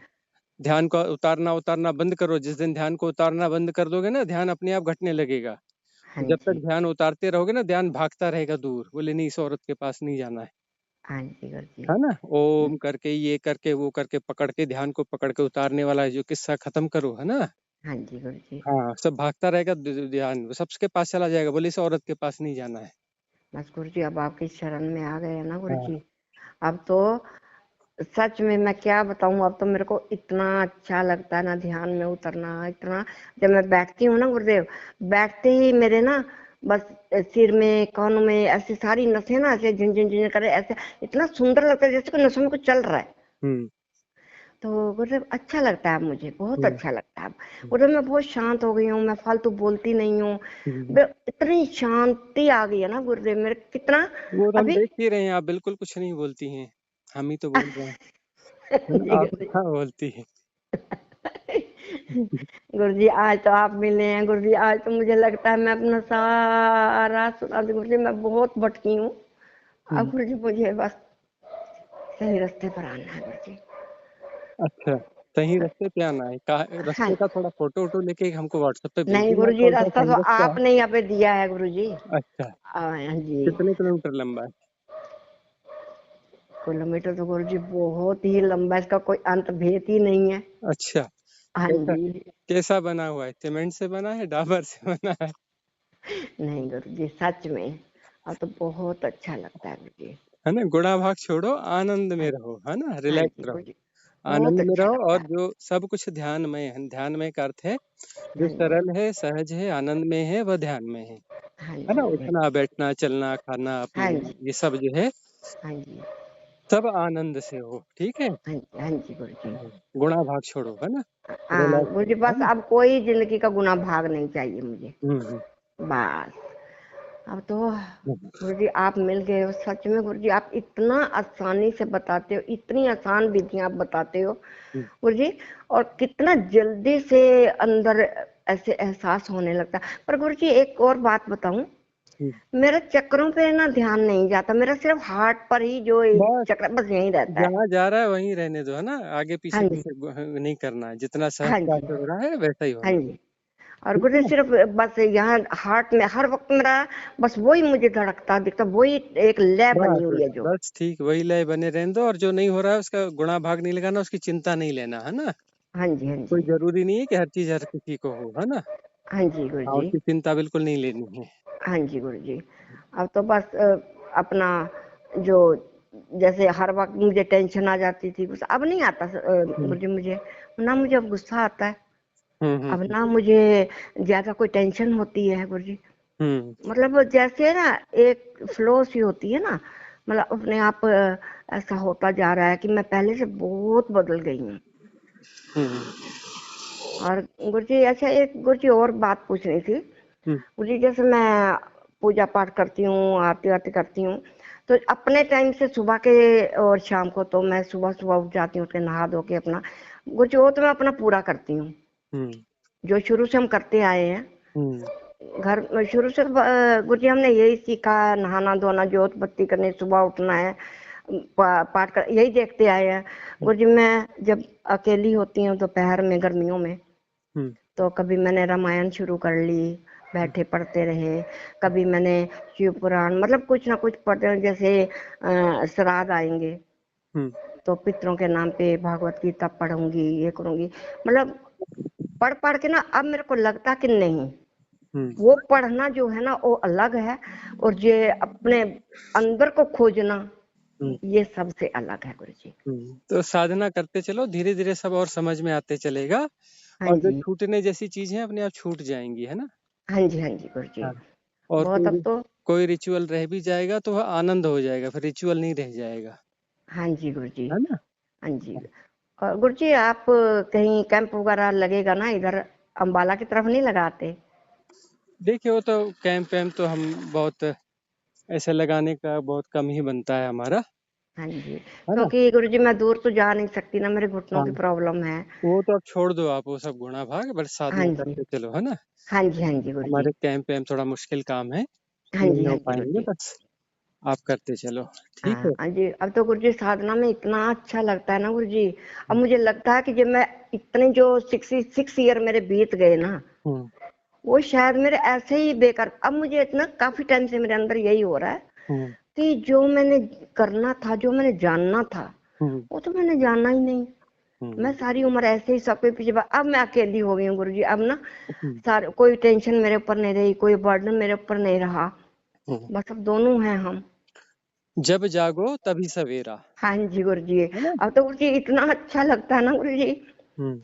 Speaker 1: ध्यान को उतारना उतारना बंद करो, जिस दिन ध्यान को उतारना बंद कर दोगे ना, ध्यान अपने आप घटने लगेगा।
Speaker 2: हाँ
Speaker 1: जब तक
Speaker 2: जी।
Speaker 1: ध्यान उतारते रहोगे ना, ध्यान भागता रहेगा दूर, बोले नहीं इस औरत के पास नहीं जाना
Speaker 2: हाँ जी गुरुजी।
Speaker 1: है ना। ओम करके, ये करके, वो करके, पकड़ के, ध्यान को पकड़ के उतारने वाला जो किस्सा खत्म करो, है ना।
Speaker 2: हाँ जी गुरुजी।
Speaker 1: हाँ, सब भागता रहेगा, ध्यान सबके पास चला जाएगा, बोले इस औरत के पास नहीं जाना है।
Speaker 2: बस गुरुजी अब आपकी शरण में आ गए हैं ना
Speaker 1: हाँ
Speaker 2: गुरुजी। अब तो सच में मैं क्या बताऊं, अब तो मेरे को इतना अच्छा लगता है ना ध्यान में उतरना, इतना। जब मैं बैठती हूँ ना गुरुदेव, बैठते ही मेरे ना बस सिर में कानों में ऐसी सारी नसें ना ऐसे झिन झिन करे, ऐसे इतना सुंदर लगता है जैसे कोई नसों में कुछ चल रहा है।
Speaker 1: हम्म
Speaker 2: तो गुरुदेव अच्छा लगता है मुझे, बहुत
Speaker 1: हम्म
Speaker 2: अच्छा लगता है। गुरुदेव मैं बहुत शांत हो गई हूँ, मैं फालतू बोलती नहीं हूँ।
Speaker 1: हम्म।
Speaker 2: इतनी शांति आ गई है ना गुरुदेव मेरे, कितना
Speaker 1: वो तो हम
Speaker 2: अभी।
Speaker 1: देख ही रहे हैं, आप बिल्कुल कुछ नहीं बोलती हैं, हम ही तो बोल रहे हैं, है
Speaker 2: जी
Speaker 1: ना, आप
Speaker 2: गुरुजी।
Speaker 1: कहाँ बोलती हैं।
Speaker 2: गुरुजी आज तो आप मिले हैं गुरुजी, आज तो मुझे लगता है मैं अपना सारा सुना दूं। गुरुजी मैं बहुत भटकी हूँ, अब
Speaker 1: हम्म,
Speaker 2: गुरुजी मुझे बस सही रास्ते पर आना है गुरुजी।
Speaker 1: अच्छा, सही रास्ते पे आना है,
Speaker 2: हाँ।
Speaker 1: रास्ते का थोड़ा फोटो वोटो लेके हमको व्हाट्सएप पे भेज
Speaker 2: नहीं
Speaker 1: देना,
Speaker 2: गुरुजी,
Speaker 1: कौन सा
Speaker 2: रास्ता तो
Speaker 1: सही रास्ता है।
Speaker 2: आपने यहाँ पे दिया है गुरुजी।
Speaker 1: अच्छा,
Speaker 2: हाँ जी।
Speaker 1: कितने किलोमीटर लंबा है।
Speaker 2: किलोमीटर तो गुरुजी बहुत ही लंबा है, इसका कोई अंत भेद ही नहीं है।
Speaker 1: अच्छा,
Speaker 2: हाँ
Speaker 1: कैसा
Speaker 2: जी।
Speaker 1: कैसा बना हुआ है, सीमेंट से बना है, डाबर से बना है।
Speaker 2: नहीं गुरुजी सच में अब तो बहुत अच्छा लगता है गुरुजी।
Speaker 1: है ना, गुणा भाग छोड़ो, आनंद में
Speaker 2: हाँ।
Speaker 1: रहो, है ना,
Speaker 2: हाँ
Speaker 1: रिलैक्स
Speaker 2: जी
Speaker 1: रहो,
Speaker 2: गुरुजी, बहुत
Speaker 1: आनंद में
Speaker 2: अच्छा
Speaker 1: रहो,
Speaker 2: लगता
Speaker 1: और
Speaker 2: है।
Speaker 1: जो सब कुछ ध्यानमय है, ध्यानमय का अर्थ है जो
Speaker 2: हाँ जी।
Speaker 1: सरल है, सहज है, आनंद में है, वह ध्यान में
Speaker 2: हाँ
Speaker 1: है ना।
Speaker 2: जी गुरुजी।
Speaker 1: उठना बैठना चलना खाना
Speaker 2: हाँ
Speaker 1: पीना,
Speaker 2: जी।
Speaker 1: ये सब जो है,
Speaker 2: हाँ जी।
Speaker 1: सब आनंद से हो, ठीक है।
Speaker 2: हाँ जी। हाँ जी गुरुजी।
Speaker 1: गुणा भाग छोड़ो, है ना,
Speaker 2: हाँ
Speaker 1: रिलैक्स
Speaker 2: गुरुजी,
Speaker 1: रहो, है
Speaker 2: बस
Speaker 1: ना।
Speaker 2: अब कोई जिंदगी का गुना भाग नहीं चाहिए मुझे,
Speaker 1: हम्म।
Speaker 2: बस। अब तो
Speaker 1: हम्म।
Speaker 2: गुरुजी आप मिल गए हो सच में। गुरुजी आप इतना आसानी से बताते हो, इतनी आसान विधियां आप बताते हो
Speaker 1: हम्म।
Speaker 2: गुरुजी, और कितना जल्दी से अंदर ऐसे एहसास होने लगता है। पर गुरुजी एक और बात बताऊं,
Speaker 1: हम्म।
Speaker 2: मेरा चक्रों पे ना ध्यान नहीं जाता, मेरा सिर्फ हार्ट पर ही जो एक
Speaker 1: बस,
Speaker 2: चक्र बस यही रहता है।
Speaker 1: जहाँ जा रहा है वहीं रहने दो, है ना, आगे
Speaker 2: हाँ
Speaker 1: पीछे
Speaker 2: जी।
Speaker 1: पीछे नहीं करना है, जितना
Speaker 2: हाँ
Speaker 1: सहजता
Speaker 2: जी।
Speaker 1: से हो रहा है वैसा ही
Speaker 2: हाँ
Speaker 1: होना
Speaker 2: जी। और
Speaker 1: ठीक
Speaker 2: गुरु जी
Speaker 1: है।
Speaker 2: सिर्फ बस यहाँ हार्ट में हर वक्त मेरा बस वही मुझे धड़कता दिखता, वही एक लय बनी
Speaker 1: बस
Speaker 2: हुई है जो।
Speaker 1: बस ठीक, वही लय बने रहने दो, और जो नहीं हो रहा है उसका गुणा भाग नहीं लगाना, उसकी चिंता नहीं लेना, है ना।
Speaker 2: हाँ जी, हाँ
Speaker 1: कोई
Speaker 2: जी।
Speaker 1: जरूरी नहीं है कि हर चीज हर किसी को हो, है ना।
Speaker 2: हाँ जी गुरु
Speaker 1: हाँ,
Speaker 2: जी।
Speaker 1: उसकी चिंता बिल्कुल नहीं लेनी है।
Speaker 2: हाँ जी गुरु जी। अब तो बस अपना जो जैसे हर वक्त मुझे टेंशन आ जाती थी, गुस्सा अब नहीं आता
Speaker 1: हम्म
Speaker 2: गुरु जी मुझे। ना मुझे अब गुस्सा आता है, अब
Speaker 1: हम्म
Speaker 2: ना मुझे ज्यादा कोई टेंशन होती है गुरु जी।
Speaker 1: हम्म
Speaker 2: मतलब जैसे ना एक फ्लो सी होती है ना, मतलब अपने आप ऐसा होता जा रहा है कि मैं पहले से बहुत बदल गई हूँ।
Speaker 1: हम्म
Speaker 2: और गुरु जी अच्छा एक गुरु जी और बात पूछनी थी।
Speaker 1: हम्म
Speaker 2: जी जैसे मैं पूजा पाठ करती हूँ, आरती वारती करती हूँ, तो अपने टाइम से सुबह के और शाम को तो मैं सुबह सुबह उठ जाती हूँ, उठ के नहा धो के अपना कुछ वो तो मैं अपना पूरा करती हूँ,
Speaker 1: हम्म
Speaker 2: जो शुरू से हम करते आए हैं
Speaker 1: हम्म
Speaker 2: घर में। शुरू से गुरु जी हमने यही सीखा है, नहाना धोना, जोत बत्ती करनी, सुबह उठना है, पाठ कर, यही देखते आए हैं गुरु जी। मैं जब अकेली होती हूँ दोपहर में गर्मियों में,
Speaker 1: हम्म
Speaker 2: तो कभी मैंने रामायण शुरू कर ली, बैठे पढ़ते रहे। कभी मैंने शिव पुराण, मतलब कुछ ना कुछ पढ़ते रहे। जैसे श्राद्ध आएंगे
Speaker 1: हम्म
Speaker 2: तो पितरों के नाम पे भागवत गीता पढ़ूंगी, ये करूंगी। मतलब पढ़ पढ़ के ना अब मेरे को लगता कि नहीं,
Speaker 1: हम्म
Speaker 2: वो पढ़ना जो है ना वो अलग है, और ये अपने अंदर को खोजना
Speaker 1: हम्म
Speaker 2: ये सबसे अलग है गुरु जी।
Speaker 1: तो साधना करते चलो, धीरे धीरे सब और समझ में आते चलेगा।
Speaker 2: हाँ
Speaker 1: और जो
Speaker 2: जी,
Speaker 1: छूटने जैसी चीजें अपने आप छूट जाएंगी, है ना।
Speaker 2: हाँ जी, हाँ जी गुरु जी।
Speaker 1: हाँ। और
Speaker 2: बहुत अब तो
Speaker 1: कोई रिचुअल रह भी जाएगा तो वह आनंद हो जाएगा, फिर रिचुअल नहीं रह जाएगा,
Speaker 2: हाँ जी गुरु जी।
Speaker 1: है ना।
Speaker 2: हाँ जी। और गुरु जी आप कहीं कैंप वगैरह लगेगा ना इधर अम्बाला की तरफ नहीं लगाते?
Speaker 1: देखिए, वो तो कैंप वैम्प तो हम बहुत ऐसे लगाने का बहुत कम ही बनता है हमारा,
Speaker 2: हाँ जी,
Speaker 1: है ना।
Speaker 2: क्योंकि गुरु जी मैं दूर तो जा नहीं सकती ना, मेरे घुटनों
Speaker 1: हाँ,
Speaker 2: की प्रॉब्लम है।
Speaker 1: वो तो आप छोड़ दो, आप वो सब गुणा भाग, बस
Speaker 2: हाँ
Speaker 1: साधना
Speaker 2: जी,
Speaker 1: करते चलो, है ना।
Speaker 2: हाँ जी, हाँ जी गुरु जी।
Speaker 1: हमारे कैंप वैम्प थोड़ा मुश्किल काम है,
Speaker 2: हाँ जी,
Speaker 1: नहीं हो
Speaker 2: हाँ जी गुरु
Speaker 1: पाएंगे,
Speaker 2: जी।
Speaker 1: बस आप करते चलो। ठीक
Speaker 2: हाँ
Speaker 1: है।
Speaker 2: हाँ जी, अब तो गुरु जी साधना में इतना अच्छा लगता है ना गुरु जी। अब मुझे लगता है कि जब मैं इतने जो 66 ईयर मेरे बीत गए ना,
Speaker 1: हम्म
Speaker 2: वो शायद मेरे ऐसे ही बेकार। अब मुझे इतना काफी टाइम से मेरे अंदर यही हो रहा है
Speaker 1: हम्म
Speaker 2: कि जो मैंने करना था, जो मैंने जानना था,
Speaker 1: हम्म
Speaker 2: वो तो मैंने जाना ही नहीं। मैं
Speaker 1: हम्म
Speaker 2: सारी उम्र ऐसे ही सबके पीछे अब मैं अकेली हो गई हूँ गुरु जी। अब ना
Speaker 1: हम्म
Speaker 2: सारे कोई टेंशन मेरे ऊपर नहीं रही, कोई बर्डन मेरे ऊपर नहीं रहा।
Speaker 1: हम्म।
Speaker 2: बस अब दोनों हैं हम।
Speaker 1: जब जागो तभी सवेरा,
Speaker 2: हाँ जी गुरु जी।
Speaker 1: है ना।
Speaker 2: अब तो गुरु जी इतना अच्छा लगता है ना गुरु जी,
Speaker 1: हम्म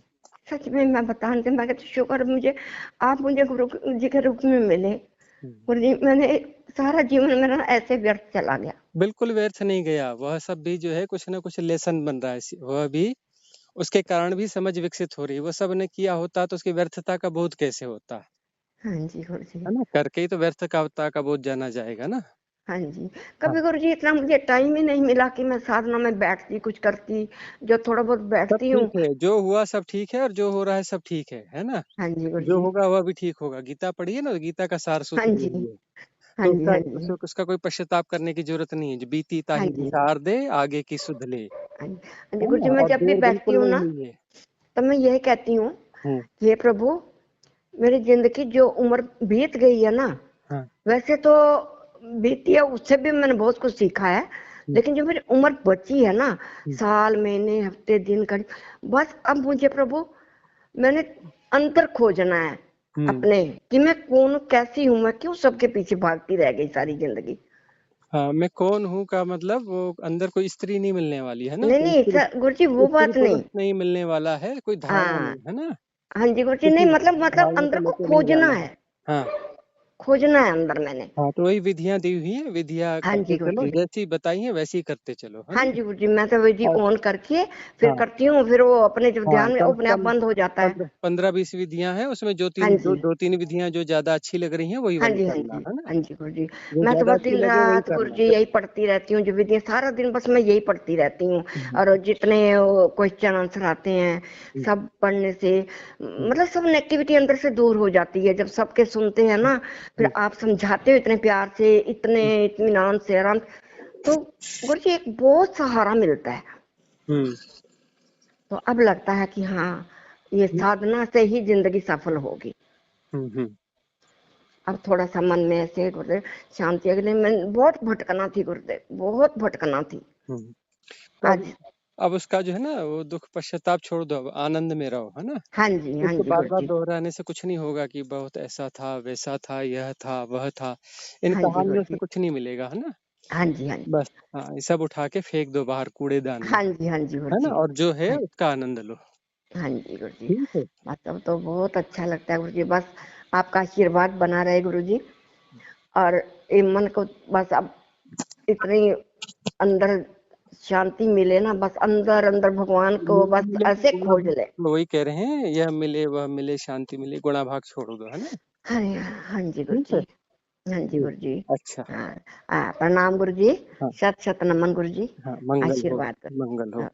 Speaker 2: सच में मैं बता नहीं सकती। मैं कहती शुक्र मुझे, आप मुझे गुरु जी के रूप में मिले
Speaker 1: हम्म।
Speaker 2: गुरु जी। मैंने सारा जीवन मेरा ना ऐसे व्यर्थ चला गया।
Speaker 1: बिल्कुल व्यर्थ नहीं गया, वह सब भी जो है कुछ ना कुछ लेसन बन रहा है, वह भी उसके कारण भी समझ विकसित हो रही है। वो सब ने किया होता तो उसकी व्यर्थता का बोध कैसे होता,
Speaker 2: हाँ जी गुरु जी।
Speaker 1: है ना। करके ही तो व्यर्थता का बोध जाना जाएगा ना।
Speaker 2: हाँ जी,
Speaker 1: हाँ,
Speaker 2: कभी गुरु जी इतना मुझे टाइम ही नहीं मिला कि मैं साधना में बैठती कुछ करती। जो थोड़ा बहुत
Speaker 1: सब
Speaker 2: बैठती हूँ।
Speaker 1: ठीक है, जो हुआ सब ठीक है, और जो हो रहा है सब ठीक है ना।
Speaker 2: हाँ जी गुरु
Speaker 1: जो
Speaker 2: जी।
Speaker 1: होगा वह भी ठीक होगा। गीता पढ़िए ना, गीता का सार
Speaker 2: हाँ
Speaker 1: सूत्र
Speaker 2: जी,
Speaker 1: यही है।
Speaker 2: हाँ
Speaker 1: तो
Speaker 2: जी, हाँ जी,
Speaker 1: उसका कोई पश्चाताप करने की जरूरत नहीं है। जो बीती
Speaker 2: हाँ
Speaker 1: ताही
Speaker 2: जी,
Speaker 1: विसार दे, आगे की सुध ले,
Speaker 2: हाँ जी। हाँ जी
Speaker 1: है
Speaker 2: गुरु जी,
Speaker 1: ना।
Speaker 2: मैं
Speaker 1: और
Speaker 2: जब भी
Speaker 1: देर
Speaker 2: बैठती
Speaker 1: बिल्कुल
Speaker 2: हूँ
Speaker 1: नहीं
Speaker 2: ना,
Speaker 1: हुई है।
Speaker 2: तब मैं यही कहती हूँ,
Speaker 1: हम्म
Speaker 2: हे प्रभु, मेरी जिंदगी जो उम्र बीत गई है ना,
Speaker 1: हाँ
Speaker 2: वैसे तो बीती है, उससे भी मैंने बहुत कुछ सीखा है।
Speaker 1: हम्म
Speaker 2: लेकिन जो मेरी उम्र बची है ना,
Speaker 1: हम्म
Speaker 2: साल महीने हफ्ते दिन कड़ी, बस अब मुझे प्रभु, मैंने अंतर खोजना है
Speaker 1: हम्म।
Speaker 2: अपने, कि मैं कौन कैसी हूँ, मैं क्यों सबके पीछे भागती रह गई सारी जिंदगी।
Speaker 1: हाँ, मैं कौन हूँ का मतलब, वो अंदर कोई स्त्री नहीं मिलने वाली, है ना।
Speaker 2: नहीं
Speaker 1: कोई
Speaker 2: नहीं
Speaker 1: स्त्री,
Speaker 2: गुरु जी वो
Speaker 1: स्त्री
Speaker 2: बात
Speaker 1: पुरुष
Speaker 2: नहीं।
Speaker 1: नहीं मिलने वाला है, कोई धारणा
Speaker 2: हाँ,
Speaker 1: नहीं, है ना।
Speaker 2: हाँ जी गुरु जी, नहीं
Speaker 1: किसी
Speaker 2: मतलब
Speaker 1: धारणा को
Speaker 2: अंदर को
Speaker 1: लेके नहीं
Speaker 2: खोजना
Speaker 1: जाना है।
Speaker 2: है,
Speaker 1: हाँ
Speaker 2: खोजना है अंदर मैंने।
Speaker 1: हाँ, तो वही विधियां दी हुई है, विधियां
Speaker 2: हाँ
Speaker 1: करते
Speaker 2: जी गुरु
Speaker 1: चलो,
Speaker 2: जी।
Speaker 1: जैसी बताई है वैसी करते चलो, है
Speaker 2: हाँ
Speaker 1: ना।
Speaker 2: जी गुरु जी, मैं तो विधि
Speaker 1: और
Speaker 2: ऑन करके फिर
Speaker 1: हाँ
Speaker 2: करती हूँ, फिर वो अपने जब
Speaker 1: हाँ,
Speaker 2: ध्यान में
Speaker 1: कम से
Speaker 2: अपने आप
Speaker 1: कम
Speaker 2: बंद हो जाता है।
Speaker 1: 15-20 विधियां हैं, उसमें
Speaker 2: हाँ जी,
Speaker 1: दो तीन विधियां जो ज्यादा अच्छी लग रही हैं वही
Speaker 2: हाँ
Speaker 1: वाली
Speaker 2: जी, हाँ
Speaker 1: करना,
Speaker 2: जी,
Speaker 1: है ना।
Speaker 2: हाँ जी गुरु जी।
Speaker 1: जो
Speaker 2: मैं तो
Speaker 1: ज्यादा
Speaker 2: बस
Speaker 1: अच्छी
Speaker 2: दिन
Speaker 1: लगे वही
Speaker 2: रात गुरु
Speaker 1: करना
Speaker 2: जी
Speaker 1: फिर।
Speaker 2: यही पढ़ती रहती हूँ, जो विधियां सारा दिन बस मैं यही पढ़ती रहती हूँ।
Speaker 1: हम्म,
Speaker 2: और जितने क्वेश्चन आंसर आते हैं
Speaker 1: हम्म,
Speaker 2: सब पढ़ने से
Speaker 1: हम्म,
Speaker 2: मतलब सब नेगेटिविटी अंदर से दूर हो जाती है, जब सबके सुनते हैं ना, फिर
Speaker 1: हम्म,
Speaker 2: आप समझाते हो इतने प्यार से, इतने इत्मीनान से, आराम। तो गुरु जी एक बहुत सहारा मिलता है।
Speaker 1: हम्म,
Speaker 2: तो अब लगता है कि हाँ, ये साधना से ही जिंदगी सफल होगी।
Speaker 1: हम्म।
Speaker 2: अब थोड़ा सा मन में ऐसे गुरुदेव शांति, अगले में बहुत भटकना थी गुरुदेव, बहुत भटकना थी।
Speaker 1: हम्म। तो
Speaker 2: आज
Speaker 1: अब उसका जो है ना, वो दुख पश्चाताप छोड़ दो, अब आनंद में रहो, है ना।
Speaker 2: हाँ जी, हाँ
Speaker 1: इसको
Speaker 2: जी
Speaker 1: बार
Speaker 2: गुरु
Speaker 1: बार
Speaker 2: जी,
Speaker 1: दोहराने से कुछ नहीं होगा कि बहुत ऐसा था, वैसा था, यह था, वह था। इन
Speaker 2: हाँ जी गुरु
Speaker 1: कहानियों से
Speaker 2: जी,
Speaker 1: कुछ नहीं मिलेगा, है ना।
Speaker 2: हाँ जी, हाँ जी,
Speaker 1: बस हाँ, ये सब उठा के फेंक दो बाहर कूड़ेदान में,
Speaker 2: हाँ जी, हाँ जी गुरु
Speaker 1: है ना,
Speaker 2: जी,
Speaker 1: और जो है
Speaker 2: हाँ,
Speaker 1: उसका आनंद लो।
Speaker 2: हाँ जी गुरु जी।
Speaker 1: ठीक है।
Speaker 2: बस अब तो बहुत अच्छा लगता है गुरु जी, बस आपका आशीर्वाद बना रहे गुरु जी, और ये मन को बस अब इतनी अंदर शांति मिले ना, बस अंदर अंदर भगवान को
Speaker 1: मिले
Speaker 2: बस
Speaker 1: मिले
Speaker 2: ऐसे
Speaker 1: गुणा
Speaker 2: खोज
Speaker 1: भाग,
Speaker 2: ले।
Speaker 1: तो वही कह रहे हैं, यह मिले वह मिले शांति मिले, गुणा भाग छोड़ दो, है ना।
Speaker 2: हाँ, हाँ जी गुरु
Speaker 1: ठीक
Speaker 2: जी,
Speaker 1: है
Speaker 2: हाँ जी
Speaker 1: जी।
Speaker 2: गुरु जी।
Speaker 1: अच्छा।
Speaker 2: हाँ, प्रणाम गुरु जी,
Speaker 1: हाँ
Speaker 2: शत शत नमन गुरु जी,
Speaker 1: हाँ, मंगल हो,
Speaker 2: आशीर्वाद।
Speaker 1: मंगल हो।